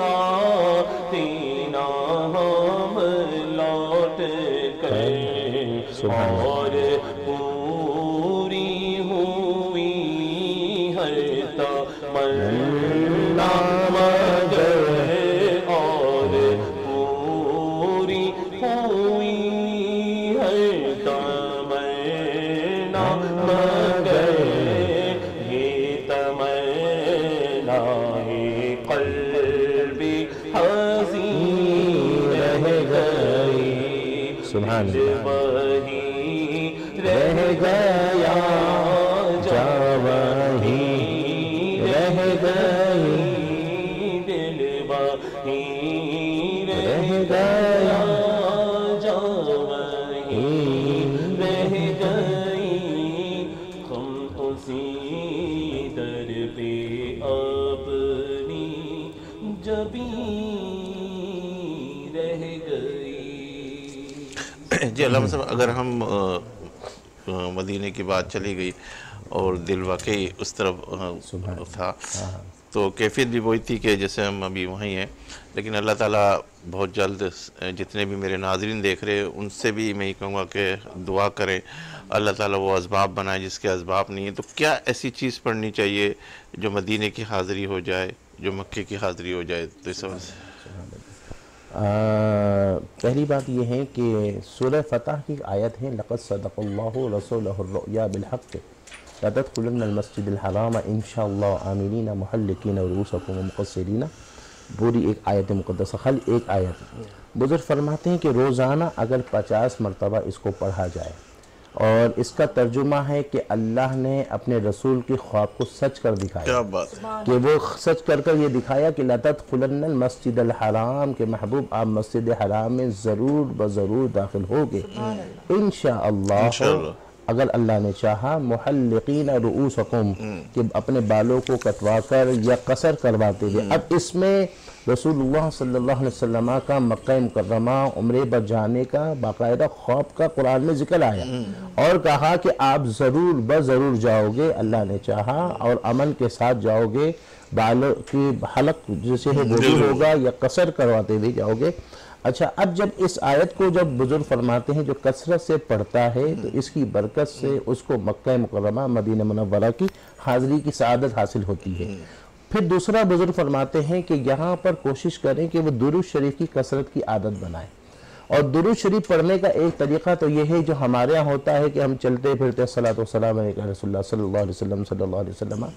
आतीना हम लौट कर सुभान और पूरी हुई हर तमन्ना मगर और पूरी हुई हर तमन्ना मगर ये तमन्ना क़ल्बी हज़ीन रह गई। सुभान अल्लाह वही रह गया जा वही रह गई दिल वही रह गया जा वही रह गई। हम उसी दर पे अपनी जबी रह गई। जी अल्लाह साहब, अगर हम मदीने की बात चली गई और दिल वाकई उस तरफ था, तो कैफियत भी वही थी कि जैसे हम अभी वहीं हैं, लेकिन अल्लाह ताला बहुत जल्द जितने भी मेरे नाज़रीन देख रहे हैं उनसे भी मैं ये कहूँगा कि दुआ करें अल्लाह ताला वो असबाब बनाए जिसके असबाब नहीं है। तो क्या ऐसी चीज़ पढ़नी चाहिए जो मदीने की हाज़िरी हो जाए, जो मक्के की हाज़िरी हो जाए? तो इस वजह से पहली बात यह है कि सूरह फतह की आयत है लक़द सदक़ल्लाहु रसूलहु रुया बिल हक़्क़ लतदख़ुलुन्नल मस्जिदल हराम इंशाअल्लाह आमिनीना मुहल्लिकीना रुऊसकुम व मुक़स्सिरीना। पूरी एक आयत मुक़द्दस, खाली एक आयत। बुज़ुर्ग फरमाते हैं कि रोज़ाना अगर 50 मरतबा इसको पढ़ा जाए, और इसका तर्जुमा है कि अल्लाह ने अपने रसूल के ख्वाब को सच कर दिखाया। क्या बात है कि वो सच कर कर ये दिखाया कि लतदख़ुलुन्नल मस्जिदल हराम के महबूब आप मस्जिद हराम में ज़रूर ब ज़रूर दाखिल होगे इंशाअल्लाह, अगर अल्लाह ने चाहा। मुहल्लिकीना रुऊसकुम कि अपने बालों को कटवा कर या कसर करवाते हुए। अब इसमें रसूलुल्लाह सल्लल्लाहु अलैहि वसल्लम का मक्का मुकर्रमा उम्रे पर जाने का बाकायदा ख्वाब का कुरान में जिक्र आया और कहा कि आप ज़रूर ब ज़रूर जाओगे, अल्लाह ने चाहा, और अमन के साथ जाओगे, बालों की हलक जैसे है वो भी होगा या कसर करवाते हुए जाओगे। अच्छा, अब जब इस आयत को जब बुजुर्ग फरमाते हैं जो कसरत से पढ़ता है तो इसकी बरकत से उसको मक्का मुकर्रमा मदीना मुनव्वरा की हाजिरी की सआदत हासिल होती है। फिर दूसरा बुजुर्ग फरमाते हैं कि यहाँ पर कोशिश करें कि वो दुरूद शरीफ की कसरत की आदत बनाएं। और दुरूद शरीफ पढ़ने का एक तरीका तो ये है जो हमारे यहाँ होता है कि हम चलते फिरते सल्लल्लाहु अलैहि वसल्लम,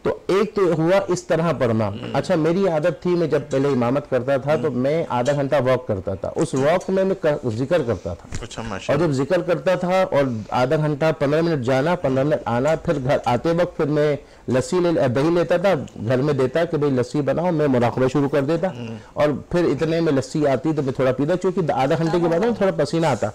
तो एक तो हुआ इस तरह पढ़ना। अच्छा, मेरी आदत थी, मैं जब पहले इमामत करता था तो मैं आधा घंटा वॉक करता था, उस वॉक में मैं जिक्र करता था। अच्छा, और जब जिक्र करता था और आधा घंटा 15 मिनट जाना 15 मिनट आना, फिर घर आते वक्त फिर मैं लस्सी दही लेता था, घर में देता कि भाई लस्सी बनाओ, मैं मुराकबा शुरू कर देता और फिर इतने में लस्सी आती तो मैं थोड़ा पीता, क्योंकि आधा घंटे के बाद थोड़ा पसीना आता।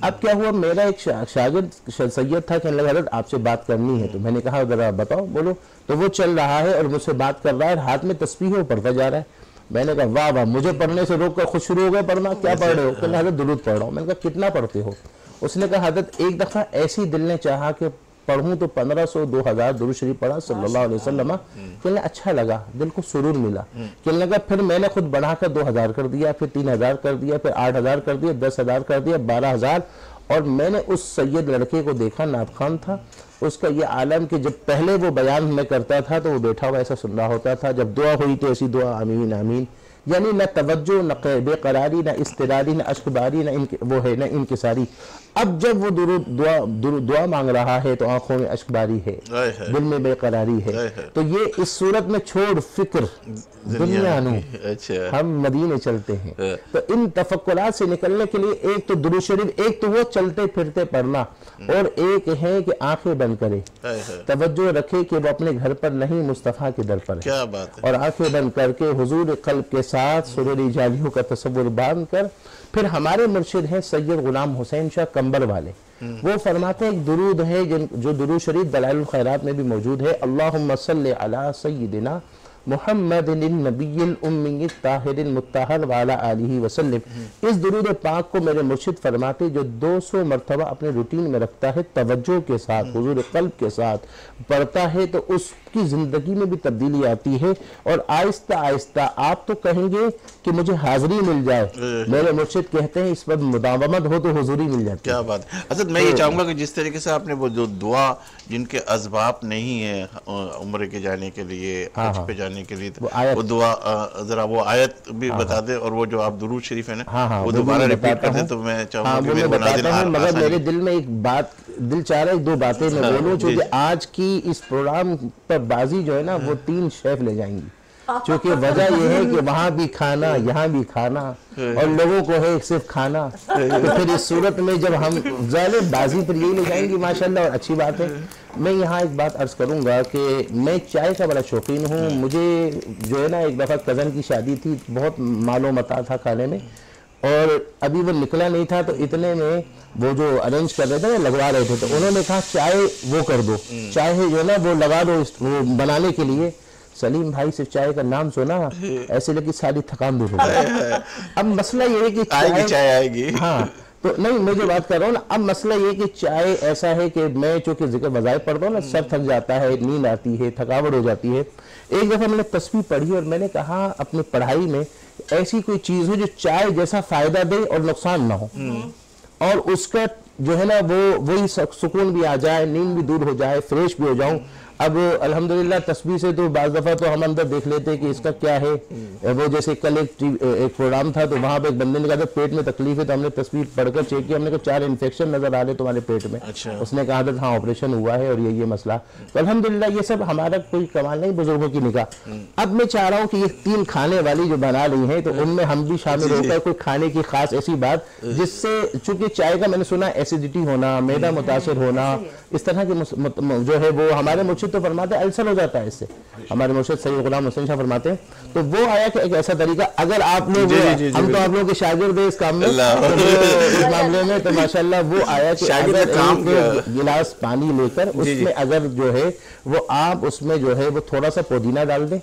अब क्या हुआ, मेरा एक शागिर्द सैयद था, कहने लगा हज़रत आपसे बात करनी है। तो मैंने कहा जरा बताओ, बोलो। तो वो चल रहा है और मुझसे बात कर रहा है, हाथ में तस्बीह है, पढ़ता जा रहा है। मैंने कहा वाह वाह, मुझे पढ़ने से रोक कर खुद शुरू हो गए पढ़ना, क्या पढ़ रहे हो? कहने हज़रत दुरूद पढ़ रहा हूँ। मैंने कहा कितना पढ़ते हो? उसने कहा हज़रत एक दफ़ा ऐसी दिल ने चाहा कि पढ़ूं तो 1500-2000 दुरूद शरीफ पढ़ा सल्लल्लाहु अलैहि वसल्लम। कहने अच्छा लगा, दिल को सुरूर मिला। कहने लगा फिर मैंने खुद बढ़ाकर 2000 कर दिया, फिर 3000 कर दिया, फिर 8000 कर दिया, 10,000 कर दिया, 12,000। और मैंने उस सैयद लड़के को देखा, नादखान था, उसका ये आलम कि जब पहले वो बयान मैं करता था तो वो बैठा हुआ ऐसा सुन रहा होता था, जब दुआ हुई तो ऐसी दुआ आमीन आमीन, यानी न तवज्जो, न बेकरारी, न इस्तिरारी, न अश्कबारी, न वो है न इनकिसारी। अब जब वो दुआ मांग रहा है तो आंखों में अश्कबारी है, दिल में बेकरारी है। तो ये इस सूरत में छोड़ फिक्र दुनिया नू, अच्छा, हम मदीने चलते हैं। तो इन तफक्कुरात से निकलने के लिए एक तो दुरूद शरीफ, एक तो वो चलते फिरते पढ़ना, और एक है कि आंखें बंद करे, तवज्जो रखे कि वो अपने घर पर नहीं मुस्तफा के दर पर है। क्या बात है। और आंखें बंद करके हुजूर कल्ब के साथ सुरूरी जालियों का तसव्वुर बांध कर, फिर हमारे मुर्शिद हैं सैयद गुलाम हुसैन शाह कंबर वाले, वो फरमाते हैं एक दुरूद है जो दुरूद शरीफ दलाइल खैरात में भी मौजूद है, अल्लाहुम्मा सल्लि अला सय्यिदिना मुहम्मदिन नबिय्यिल उम्मिय्यित ताहिरिल मुत्तहर वाला आलिही वसल्लम। इस दुरूद पाक को मेरे मुर्शिद फरमाते जो 200 मरतबा अपने रूटीन में रखता है, तवज्जो के साथ, हुजूर कल्ब के साथ पढ़ता है, तो उसकी ज़िंदगी में भी तब्दीली आती है। और आहिस्ता आहिस्ता आप तो कहेंगे कि मुझे हाज़िरी मिल जाए, मेरे मुर्शिद कहते हैं इस पर मुदावमत हो तो हुजूरी मिल जाती है। क्या बात है। हज़रत मैं ये चाहूँगा कि जिस तरीके से आपने वो जो दुआ जिनके असबाब नहीं है उम्र के जाने के लिए, हज पे जाने के लिए, वो दुआ जरा वो आयत भी बता दे, और वो जो आप दुरूद शरीफ है ना वो दोबारा रिपीट कर दे तो मैं चाहूँगा कि मेरे बनादिल। मगर मेरे दिल में एक बात, दिल चाह रहा है दो बातें मैं बोलूँ, क्योंकि आज की इस प्रोग्राम पर बाजी जो है ना वो 3 शेफ ले जाएंगी, क्योंकि वजह यह है कि वहाँ भी खाना, यहाँ भी खाना, और लोगों को है सिर्फ खाना। तो फिर इस सूरत में जब हम ज़्यादा बाजी पर यही ले जाएंगी माशाल्लाह, और अच्छी बात है। मैं यहाँ एक बात अर्ज करूँगा कि मैं चाय का बड़ा शौकीन हूँ। मुझे जो है ना एक दफ़ा कज़न की शादी थी, बहुत मालो मता था खाने में, और अभी वो निकला नहीं था, तो इतने में वो जो अरेंज कर रहे थे ना, लगवा रहे थे, तो उन्होंने कहा चाय वो कर दो, चाय जो है ना वो लगा दो वो बनाने के लिए। सलीम भाई सिर्फ चाय का नाम सुना ऐसे लगी सारी थकान दूर हो गई। अब मसला ये है कि चाय आएगी। हाँ, तो नहीं, मैं जो बात कर रहा हूँ ना, अब मसला ये कि चाय ऐसा है कि मैं चूंकि जिक्र वज़ाइफ पढ़ता हूँ ना, सर थक जाता है, नींद आती है, थकावट हो जाती है। एक दफ़ा मैंने तस्वीर पढ़ी और मैंने कहा अपनी पढ़ाई में ऐसी कोई चीज़ हो जो चाय जैसा फ़ायदा दे और नुकसान ना हो, और उसका जो है ना वो वही सुकून भी आ जाए, नींद भी दूर हो जाए, फ्रेश भी हो जाऊँ। अब अल्हम्दुलिल्लाह तस्बीह से तो बाज़ दफ़ा तो हम अंदर देख लेते हैं कि इसका क्या है। वो जैसे कल एक प्रोग्राम था तो वहाँ पे एक बंदे ने कहा था पेट में तकलीफ है, तो हमने तस्वीर पढ़कर चेक किया, हमने कहा 4 इन्फेक्शन नज़र आ रहे तुम्हारे पेट में। अच्छा। उसने कहा था हाँ ऑपरेशन हुआ है और ये मसला। तो अल्हम्दुलिल्लाह ये सब हमारा कोई कमाल नहीं, बुजुर्गों की निगाह। अब मैं चाह रहा हूँ कि ये 3 खाने वाली जो बना रही है तो उनमें हम भी शामिल होकर कोई खाने की खास ऐसी बात जिससे, चूंकि चाय का मैंने सुना एसिडिटी होना, मैदा मुतासिर होना, इस तरह की जो है वो हमारे मुर्शिद तो फरमाते अल्सर हो जाता है इससे। हमारे मुर्शिद सैयद गुलाम हुसैन शाह फरमाते हैं, तो वो आया कि एक ऐसा तरीका, अगर आप लोग हम तो आप लोगों के शागिर्द हैं इस काम में, इस मामले में, तो माशाल्लाह वो आया कि अगर एक गिलास पानी लेकर उसमें अगर जो है वो आप उसमें जो है वो थोड़ा सा पुदीना डाल दें,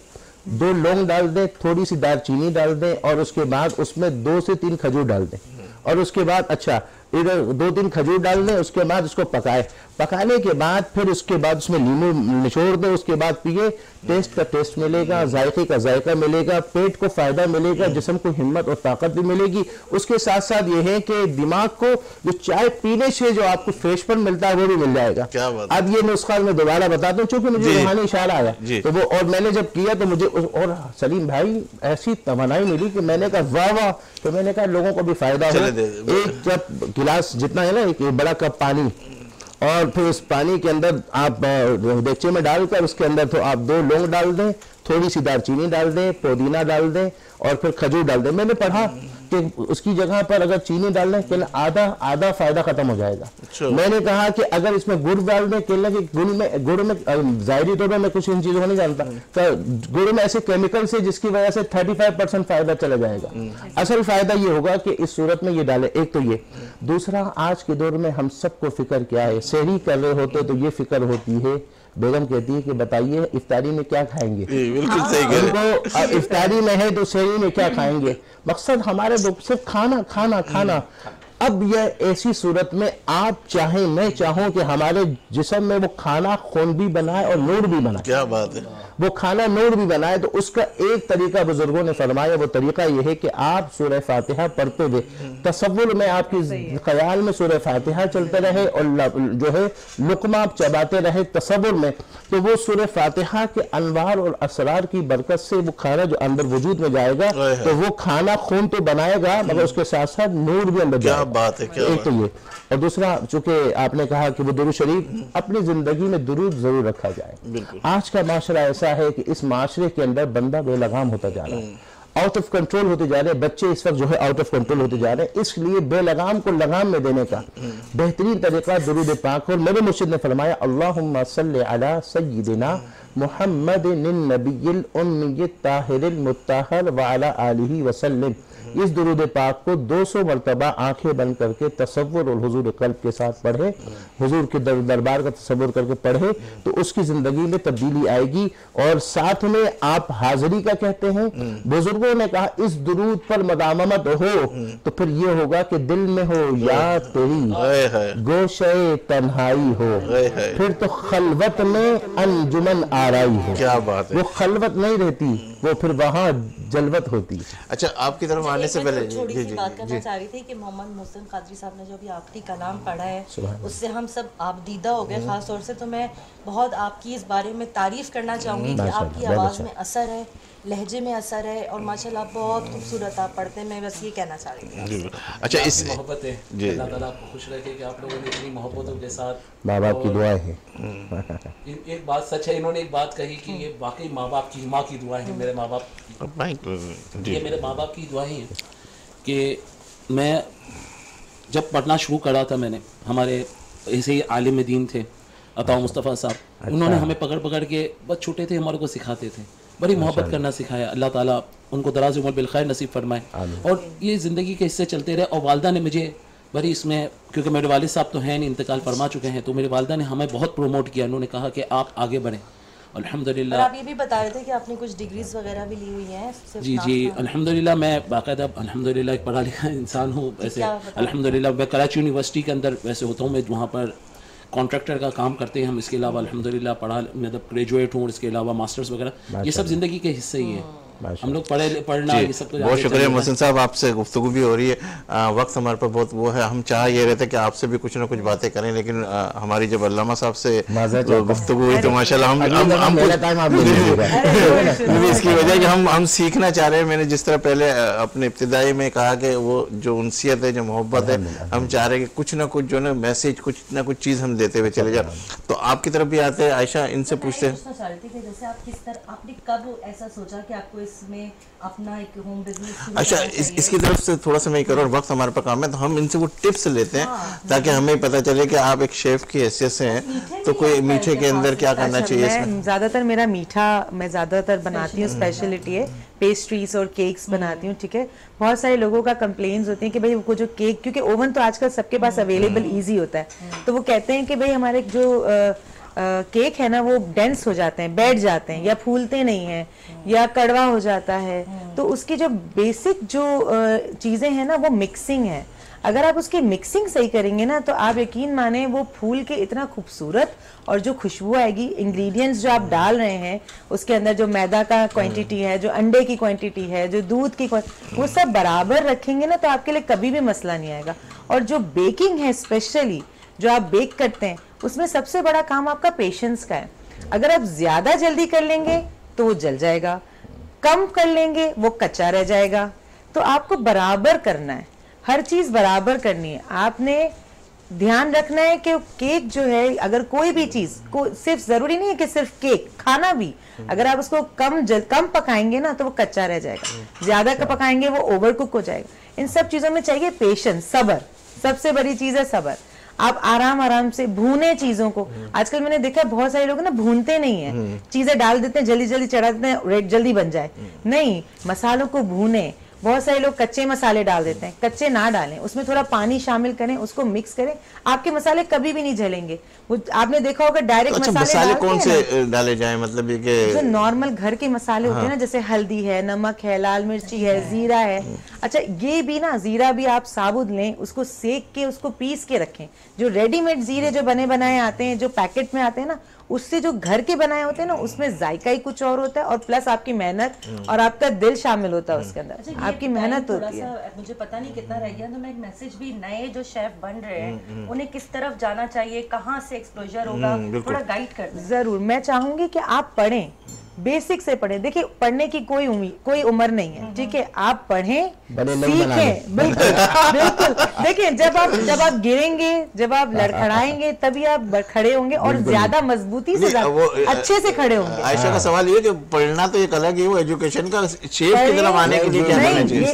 2 लौंग डाल दें, थोड़ी सी दालचीनी डाल दें, और उसके बाद उसमें 2 से 3 खजूर डाल दें, और उसके बाद अच्छा इधर 2-3 खजूर डाल दें, उसके बाद उसको पकाए, पकाने के बाद फिर उसके बाद उसमें नींबू निचोड़ दें, उसके बाद पिए, टेस्ट का टेस्ट मिलेगा, जायके का जायका मिलेगा, पेट को फायदा मिलेगा, जिस्म को हिम्मत और ताकत भी मिलेगी। उसके साथ साथ ये है कि दिमाग को जो चाय पीने से जो आपको फ्रेशपन मिलता है वो भी मिल जाएगा। अब ये नुस्खा मैं दोबारा बताता हूँ, चूंकि मुझे रूहानी इशारा आया तो वो, और मैंने जब किया तो मुझे और सलीम भाई ऐसी तमन्नाई मिली कि मैंने कहा वाह वाह, तो मैंने कहा लोगों को भी फायदा हो। एक कप गिलास जितना है ना, एक बड़ा कप पानी, और फिर उस पानी के अंदर आप देगचे में डालकर उसके अंदर तो आप 2 लौंग डाल दें, थोड़ी सी दालचीनी डाल दें, पुदीना डाल दें और फिर खजूर डाल दें। मैंने पढ़ा कि उसकी जगह पर अगर चीनी डाल दें केवल आधा फायदा खत्म हो जाएगा। मैंने कहा कि अगर इसमें गुड़ डाल दें, केवल कि गुड़ में जाहिरी तौर पर मैं कुछ इन चीजों को नहीं जानता, तो गुड़ में ऐसे केमिकल्स है जिसकी वजह से 35% फायदा चला जाएगा। असल फायदा ये होगा कि इस सूरत में ये डाले। एक तो ये, दूसरा आज के दौर में हम सबको फिक्र क्या है, सहरी कर रहे होते तो ये फिक्र होती है, बेगम कहती है कि बताइए इफ्तारी में क्या खाएंगे। बिल्कुल सही कह रहे हैं। इफ्तारी में है तो सहरी में क्या खाएंगे, मकसद हमारे सिर्फ खाना खाना खाना। अब यह ऐसी सूरत में आप चाहें, मैं चाहूं कि हमारे जिस्म में वो खाना खून भी बनाए और नूर भी बनाए। क्या बात है, वो खाना नूर भी बनाए। तो उसका एक तरीका बुजुर्गों ने फरमाया, वो तरीका ये है कि आप सूरह फातिहा पढ़ते हुए तसव्वुर में आपकी ख्याल में सूरह फातिहा चलते रहे और जो है लुकमा आप चबाते रहे तसव्वुर में, तो वो सूरह फातिहा के अनवार और असरार की बरकत से वो खाना जो अंदर वजूद में जाएगा, तो वो खाना खून तो बनाएगा मगर उसके साथ साथ नूर भी अंदर जाएगा। बात है, क्या एक तो ये, और दूसरा चूंकि आपने कहा कि वो दुरूद शरीफ अपनी जिंदगी में दुरूद जरूर रखा जाए। आज का माशरा ऐसा है कि इस माशरे के अंदर बंदा बेलगाम होता जा रहा है, आउट ऑफ कंट्रोल होते जा रहे हैं, बच्चे इस वक्त जो है आउट ऑफ कंट्रोल होते जा रहे हैं। इसलिए बेलगाम को लगाम में देने का बेहतरीन तरीका दुरूद पाक। और मेरे मुर्शिद ने फरमाया अल्लाहुम्मा सल्लि अला सय्यिदिना मुहम्मदिन नबिय्यिल उम्मिय्यित ताहिरिल मुत्तहर व अला आलिहि वसल्लम। इस दुरूद पाक को 200 मरतबा आंखें बंद करके तसव्वुर और हुजूर कल्ब के साथ पढ़े, हुजूर के दरबार का तसव्वुर करके पढ़े, तो उसकी जिंदगी में तब्दीली आएगी। और साथ में आप हाजिरी का कहते हैं, बुजुर्गों ने कहा इस दुरूद पर मदामत हो तो फिर ये होगा कि दिल में हो याद तेरी, गोशे तन्हाई हो, फिर तो खलवत में अनजुमन आराई हो। क्या बात है, वो खलवत नहीं रहती, वो फिर वहाँ जलवत होती। अच्छा, आपकी तरफ आने से पहले थोड़ी सी बात करना चाह रही थी कि मोहम्मद मोहसिन कादरी साहब ने जो भी आखिरी कलाम पढ़ा है उससे हम सब आबदीदा हो गए खास तौर से। तो मैं बहुत आपकी इस बारे में तारीफ करना चाहूँगी कि आपकी आवाज़ में असर है, लहजे में असर है और माशाल्लाह बहुत खूबसूरत आप पढ़ते हैं। मैं बस ये कहना चाह रही थी। अच्छा, इस मोहब्बत है, अल्लाह ताला आपको खुश रखे कि आप लोगों ने इतनी मोहब्बतों के साथ माँ बाप की दुआ है। एक बात सच है, इन्होंने एक बात कही कि ये वाकई माँ बाप की, माँ की दुआ है, मेरे माँ बाप, ये मेरे माँ बाप की दुआएं हैं कि मैं जब पढ़ना शुरू करा था, मैंने हमारे ऐसे ही आलिम दीन थे अता मुस्तफ़ा साहब, उन्होंने हमें पकड़ पकड़ के, बस छोटे थे हमारे को सिखाते थे, बड़ी मोहब्बत करना सिखाया। अल्लाह ताला उनको दराज़ उम्र बिल खैर नसीब फरमाए और ये ज़िंदगी के हिस्से चलते रहे। और वालदा ने मुझे बड़ी इसमें, क्योंकि मेरे वालिद साहब तो हैं नहीं, इंतकाल फरमा चुके हैं, तो मेरे वालदा ने हमें बहुत प्रोमोट किया। उन्होंने कहा कि आप आगे बढ़ें। अल्हम्दुलिल्लाह। और आप ये भी बता रहे थे कि आपने कुछ डिग्रीज वगैरह भी ली हुई हैं। जी अल्हम्दुलिल्लाह, मैं बाकायदा अल्हम्दुलिल्लाह एक पढ़ा लिखा इंसान हूँ। वैसे अल्हम्दुलिल्लाह मैं कराची यूनिवर्सिटी के अंदर वैसे होता हूँ, मैं वहाँ पर कॉन्ट्रैक्टर का काम करते हैं हम। इसके अलावा अल्हम्दुलिल्लाह पढ़ा, मतलब ग्रेजुएट हूँ, इसके अलावा मास्टर्स वगैरह, ये सब ज़िंदगी के हिस्से ही हैं। हम लोग पढ़ना ये सब। बहुत शुक्रिया मोहसिन साहब, आपसे गुफ्तगू भी हो रही है, वक्त हमारे पास बहुत वो है, हम चाह ये रहते कि आपसे भी कुछ ना कुछ बातें करें, लेकिन हमारी जब अल्लामा साहब से गुफ्तगू हुई तो माशाल्लाह हम इसकी वजह कि हम सीखना चाह रहे हैं। मैंने जिस तरह पहले अपने इब्तिदाई में कहा कि वो जो उनसियत है, जो मोहब्बत है, हम चाह रहे हैं कि कुछ ना कुछ जो ना मैसेज, कुछ ना कुछ चीज़ हम देते हुए चले जाए। तो आपकी तरफ भी आते हैं आयशा, इनसे पूछते हैं जैसे आप किस तरह, आपने कब ऐसा सोचा कि आपको इसमें अपना एक होम बिजनेस। अच्छा, इसकी तरफ से थोड़ा सा मैं करूँ और वक्त हमारे पास काम है, तो हम इनसे वो टिप्स लेते हैं ताकि हमें पता चले कि आप एक शेफ की हैसियत से हैं, तो कोई मीठे के अंदर क्या करना चाहिए। मैं ज़्यादातर मेरा मीठा मैं ज़्यादातर बनाती हूँ, स्पेशलिटी है, पेस्ट्रीज और केक्स बनाती हूँ। ठीक है, बहुत सारे लोगों का कंप्लेंट्स होती हैं कि भाई वो जो केक, क्योंकि ओवन तो आजकल सबके पास अवेलेबल ईजी होता है, तो वो कहते हैं कि भाई हमारे जो केक है ना वो डेंस हो जाते हैं, बैठ जाते हैं, या फूलते नहीं हैं, या कड़वा हो जाता है। तो उसकी जो बेसिक जो चीज़ें हैं ना वो मिक्सिंग है। अगर आप उसकी मिक्सिंग सही करेंगे ना तो आप यकीन माने वो फूल के इतना खूबसूरत और जो खुशबू आएगी, इंग्रेडिएंट्स जो आप डाल रहे हैं उसके अंदर, जो मैदा का क्वांटिटी है, जो अंडे की क्वांटिटी है, जो दूध की वो सब बराबर रखेंगे ना तो आपके लिए कभी भी मसला नहीं आएगा। और जो बेकिंग है, स्पेशली जो आप बेक करते हैं, उसमें सबसे बड़ा काम आपका पेशेंस का है। अगर आप ज्यादा जल्दी कर लेंगे तो वो जल जाएगा, कम कर लेंगे वो कच्चा रह जाएगा। तो आपको बराबर करना है, हर चीज बराबर करनी है। आपने ध्यान रखना है कि केक जो है, अगर कोई भी चीज को, सिर्फ जरूरी नहीं है कि सिर्फ केक, खाना भी अगर आप उसको कम पकाएंगे ना तो वो कच्चा रह जाएगा, ज्यादा पकाएंगे वो ओवर कुक हो जाएगा। इन सब चीजों में चाहिए पेशेंस, सब्र। सबसे बड़ी चीज है सब्र। आप आराम आराम से भूने चीजों को। आजकल मैंने देखा बहुत सारे लोग ना भूनते नहीं है, चीजें डाल देते हैं, जल्दी जल्दी चढ़ा देते हैं, रेट जल्दी बन जाए। नहीं, मसालों को भूने। बहुत सारे लोग कच्चे मसाले डाल देते हैं, कच्चे ना डालें, उसमें थोड़ा पानी शामिल करें, उसको मिक्स करें, आपके मसाले कभी भी नहीं जलेंगे। वो आपने देखा होगा डायरेक्ट मसाले कौन से डाले जाएं, मतलब ये कि जो नॉर्मल घर के मसाले होते हैं ना, जैसे हल्दी है, नमक है, लाल मिर्ची है, जीरा है। अच्छा, ये भी ना, जीरा भी आप साबुत लें, उसको सेक के, उसको पीस के रखें। जो रेडीमेड जीरे जो बने बनाए आते हैं, जो पैकेट में आते हैं ना, उससे जो घर के बनाए होते हैं ना, उसमें जायका ही कुछ और होता है, और प्लस आपकी मेहनत और आपका दिल शामिल होता है उसके अंदर। अच्छा, आपकी मेहनत होती है। मुझे पता नहीं कितना रह गया, तो मैं एक मैसेज भी, नए जो शेफ बन रहे हैं उन्हें किस तरफ जाना चाहिए, कहाँ से एक्सपोजर होगा, थोड़ा गाइड कर दें। जरूर, मैं चाहूंगी कि आप पढ़ें, बेसिक से पढ़ें। देखिए, पढ़ने की कोई उम्र नहीं है, ठीक है? आप पढ़ें, सीखें। बिल्कुल बिल्कुल। देखिए, जब आप गिरेंगे, जब आप लड़खड़ाएंगे, तभी आप खड़े होंगे और ज्यादा मजबूती से, अच्छे से खड़े होंगे। आयशा का सवाल ये कि पढ़ना तो एक अलग ही, वो एजुकेशन का शेप की तरफ आने के लिए क्या करना चाहिए?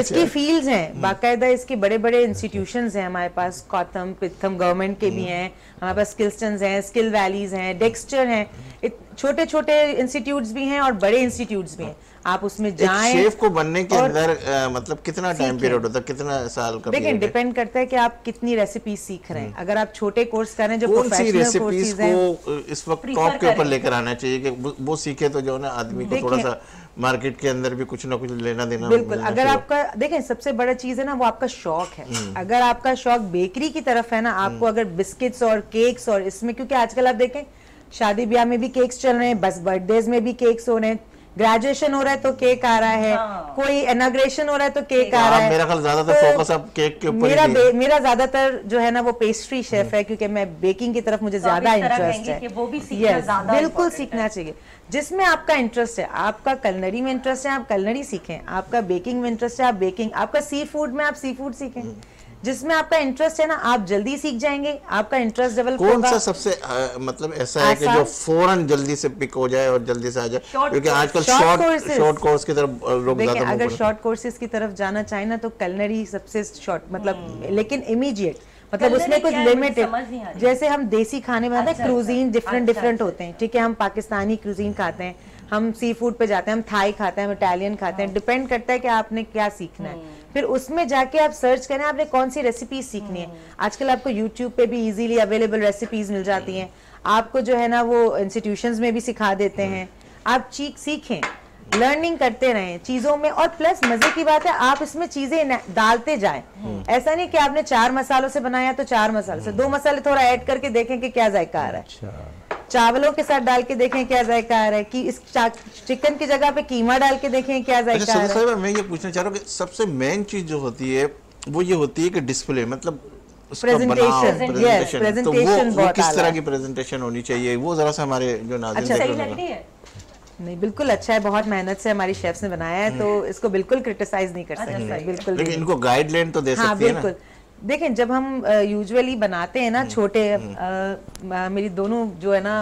इसकी फील्ड्स हैं, बाकायदा इसके बड़े बड़े इंस्टीट्यूशंस हैं हमारे पास। गौतम पिथम गवर्नमेंट के भी हैं हमारे पास, स्किल्सटन्स हैं, स्किल वैलीज हैं, डेक्स्टर हैं, छोटे छोटे इंस्टीट्यूट्स भी हैं और बड़े इंस्टीट्यूट्स भी हैं। आप उसमें जाएं। शेफ को बनने के अंदर मतलब कितना टाइम पीरियड होता है, कितना साल का? देखिए, डिपेंड करता है कि आप कितनी रेसिपी सीख रहे हैं। अगर आप छोटे कोर्स कर रहे हैं, जो प्रोफेशनल कोर्सेज हैं, को इस वक्त टॉप के ऊपर लेकर आना चाहिए कि वो सीखे, तो जो है ना आदमी को थोड़ा सा मार्केट के अंदर भी कुछ ना कुछ लेना देना। बिल्कुल। अगर आपका, देखें, सबसे बड़ा चीज है ना, वो आपका शौक है। अगर आपका शौक बेकरी की तरफ है ना, आपको अगर बिस्किट्स और केक्स और इसमें, क्योंकि आजकल आप देखें शादी ब्याह में भी केक्स चल रहे हैं, बस बर्थडेज में भी केक्स हो रहे हैं, ग्रेजुएशन हो रहा है तो केक आ रहा है, कोई इनॉग्रेशन हो रहा है तो केक आ रहा है। मेरा ख्याल ज्यादातर फोकस अब केक के ऊपर मेरा ज्यादातर जो है ना वो पेस्ट्री शेफ है, क्योंकि मैं बेकिंग की तरफ मुझे ज्यादा इंटरेस्ट है। वो भी बिल्कुल सीखना चाहिए। जिसमें आपका इंटरेस्ट है, आपका कलनरी में इंटरेस्ट है, आप कलनरी सीखें। आपका बेकिंग में इंटरेस्ट है, आप बेकिंग। आपका सी फूड में, आप सी फूड सीखें। जिसमें आपका इंटरेस्ट है ना, आप जल्दी सीख जाएंगे, आपका इंटरेस्ट डेवलप होगा। कौन सा सबसे मतलब ऐसा है कि जो फौरन जल्दी से पिक हो जाए और जल्दी से आ जाए? क्योंकि आजकल शॉर्ट कोर्स की तरफ लोग ज्यादा, अगर शॉर्ट कोर्सेज की तरफ जाना चाहे ना तो कलनरी सबसे शॉर्ट, मतलब लेकिन इमीडिएट, मतलब उसमें कुछ लिमिटेड। जैसे हम देसी खाने बनाते हैं, क्रूजीन डिफरेंट होते हैं, ठीक है? हम पाकिस्तानी क्रूजीन खाते हैं, हम सी फूड पे जाते हैं, हम थाई खाते हैं, हम इटालियन खाते हैं। डिपेंड करता है कि आपने क्या सीखना है। फिर उसमें जाके आप सर्च करें आपने कौन सी रेसिपीज सीखनी है। आजकल आपको यूट्यूब पे भी इजीली अवेलेबल रेसिपीज मिल जाती हैं। आपको जो है ना वो इंस्टीट्यूशंस में भी सिखा देते हैं। आप सीखें, लर्निंग करते रहें चीजों में। और प्लस मजे की बात है, आप इसमें चीजें डालते जाएं। ऐसा नहीं कि आपने 4 मसालों से बनाया तो 4 मसालों से, 2 मसाले थोड़ा ऐड करके देखें कि क्या जायका आ रहा है। चावलों के साथ डाल के देखें क्या जायका आ रहा है, कि इस चिकन की जगह पे कीमा डाल के देखें क्या जायका आ रहा है। मैं ये पूछना चाह रहा हूँ कि सबसे मेन चीज जो होती है वो ये होती है कि डिस्प्ले, मतलब प्रेजेंटेशन। तो वो किस तरह की प्रेजेंटेशन होनी चाहिए, वो जरा सा हमारे जो नाज़रीन नहीं, बिल्कुल अच्छा है, बहुत मेहनत से हमारी शेफ्स ने बनाया है, तो इसको बिल्कुल क्रिटिसाइज नहीं कर सकते। बिल्कुल, लेकिन इनको गाइडलाइन तो दे सकती है ना। देखें, जब हम यूजुअली बनाते हैं ना छोटे, मेरी दोनों जो है ना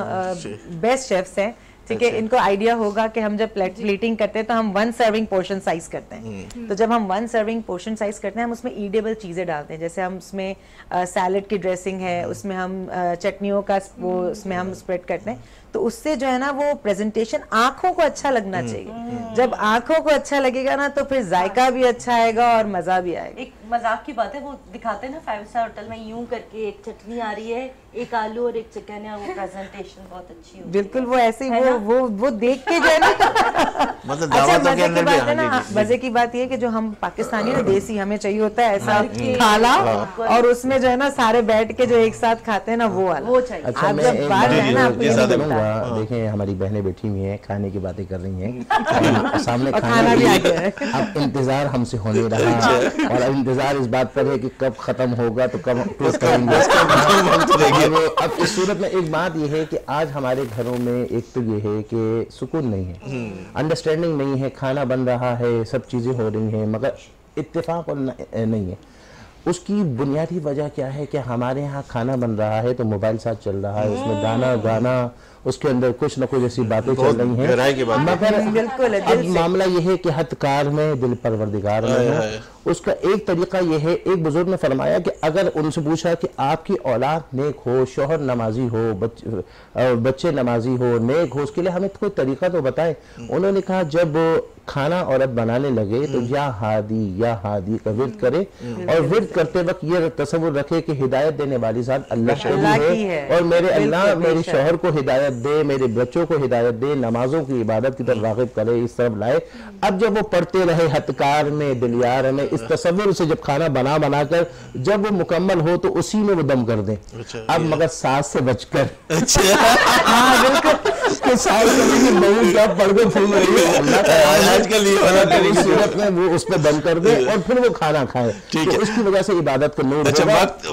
बेस्ट शेफ्स हैं, ठीक है? इनको आइडिया होगा कि हम जब प्लेटिंग करते हैं तो हम 1 सर्विंग पोर्शन साइज करते हैं। तो जब हम 1 सर्विंग पोर्शन साइज करते हैं, हम उसमें ईडेबल चीजें डालते हैं। जैसे हम उसमें सैलेड की ड्रेसिंग है, उसमें हम चटनियों का वो उसमें हम स्प्रेड करते हैं। तो उससे जो है ना वो प्रेजेंटेशन आंखों को अच्छा लगना चाहिए। जब आंखों को अच्छा लगेगा ना तो फिर जायका भी अच्छा आएगा और मजा भी आएगा। एक मजाक की बात है, वो दिखाते हैं ना 5 स्टार होटल में यूं करके एक चटनी आ रही है, एक आलू और एक चिकन है, वो प्रेजेंटेशन बहुत अच्छी होती है। बिल्कुल वो ऐसे ही वो देख के जो है ना मतलब अच्छा मजे की बात है ना, मजे की बात ये है कि जो हम पाकिस्तानी ना देसी, हमें चाहिए होता है ऐसा थाला और उसमें जो है ना सारे बैठ के जो एक साथ खाते हैं ना वो वाला, वो चाहिए। अच्छा, आप जब बाहर जाए ना आपको देखें हमारी बहनें बैठी हुई हैं, खाने की बातें कर रही हैं, सामने खाना भी आ गया है। अब इंतजार हमसे हो नहीं रहा और इंतजार इस बात पर है कि कब खत्म होगा तो कब टेस्ट करेंगे। अब इस सूरत में एक बात यह है कि आज हमारे घरों में एक तो ये है कि सुकून नहीं है, अंडरस्टैंडिंग नहीं है, खाना बन रहा है, सब चीज़ें हो रही हैं मगर इत्तेफाक और नहीं है। उसकी बुनियादी वजह क्या है कि हमारे यहाँ खाना बन रहा है तो मोबाइल साथ चल रहा है, उसमें गाना गाना, उसके अंदर कुछ न कुछ ऐसी बातें चल रही हैं, मगर अब मामला यह है कि हथकार में दिल परवरदिगार में है। उसका एक तरीका यह है, एक बुजुर्ग ने फरमाया कि अगर उनसे पूछा कि आपकी औलाद नेक हो, शौहर नमाजी हो, बच्चे नमाजी हो, नेक हो, उसके लिए हमें कोई तरीका तो बताएं। उन्होंने कहा जब खाना औरत बनाने लगे तो या हादी का विर्द करे और विर्द करते वक्त ये तसव्वुर रखे कि हिदायत देने वाली ज़ात अल्लाह की है और मेरे अल्लाह मेरे शौहर को हिदायत दे, मेरे बच्चों को हिदायत दे, नमाजों की इबादत की तरफ राग़िब करे, इस तरफ लाए। अब जब वो पढ़ते रहे हथकार में, दिलियार में, इस तसव्वुर से जब खाना बना कर जब वो मुकम्मल हो तो उसी में वो दम कर दें। अब मगर सास से बचकर सूरत में वो उस पर दम कर दे और फिर वो खाना खाए, तो उसकी वजह से इबादत का नूर। अच्छा,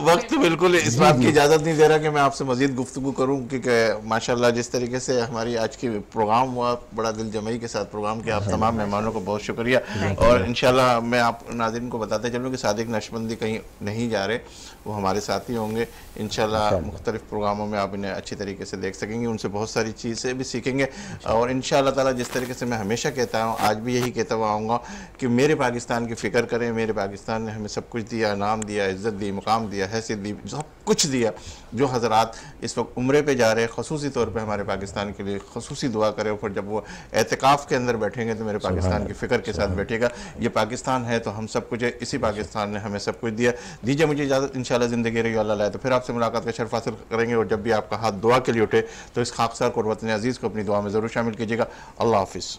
वक्त बिल्कुल इस बात की इजाजत नहीं दे रहा कि मैं आपसे मजीद गुफ्तगू करूं, क्योंकि माशाल्लाह जिस तरीके से हमारी आज की प्रोग्राम हुआ, बड़ा दिल जमई के साथ प्रोग्राम किया। आप तमाम मेहमानों को बहुत शुक्रिया और इंशाल्लाह मैं आप नाज़रीन को बताते चलूँ कि सादिक नक्शबंदी कहीं नहीं जा रहे, वो हमारे साथ ही होंगे इंशाल्लाह। मुख्तलिफ प्रोग्रामों में आप इन्हें अच्छी तरीके से देख सकेंगे, उनसे बहुत सारी चीज़ें भी सीखेंगे और इंशाल्लाह ताला जिस तरीके से मैं हमेशा कहता हूँ, आज भी यही कहता हुआ आऊँगा कि मेरे पाकिस्तान की फ़िक्र करें। मेरे पाकिस्तान ने हमें सब कुछ दिया, नाम दिया, इज़्ज़त दी, मुकाम दिया, हैसियत दी, सब कुछ दिया। जो हज़रात इस वक्त उम्रे पे जा रहे हैं, ख़ुसूसी तौर पे हमारे पाकिस्तान के लिए ख़ुसूसी दुआ करें। फिर जब वो एतिकाफ़ के अंदर बैठेंगे तो मेरे पाकिस्तान की फ़िक्र के साथ बैठेगा। ये पाकिस्तान है तो हम सब कुछ है, इसी पाकिस्तान ने हमें सब कुछ दिया। दीजिए मुझे इजाज़त, इंशाल्लाह ज़िंदगी रही अल्लाह लाए तो फिर आपसे मुलाकात का शर्फ हासिल करेंगे। और जब भी आपका हाथ दुआ के लिए उठे तो इस खाकसार को, वतन अज़ीज़ को अपनी दुआ में ज़रूर शामिल कीजिएगा। अल्लाह हाफ़िज़।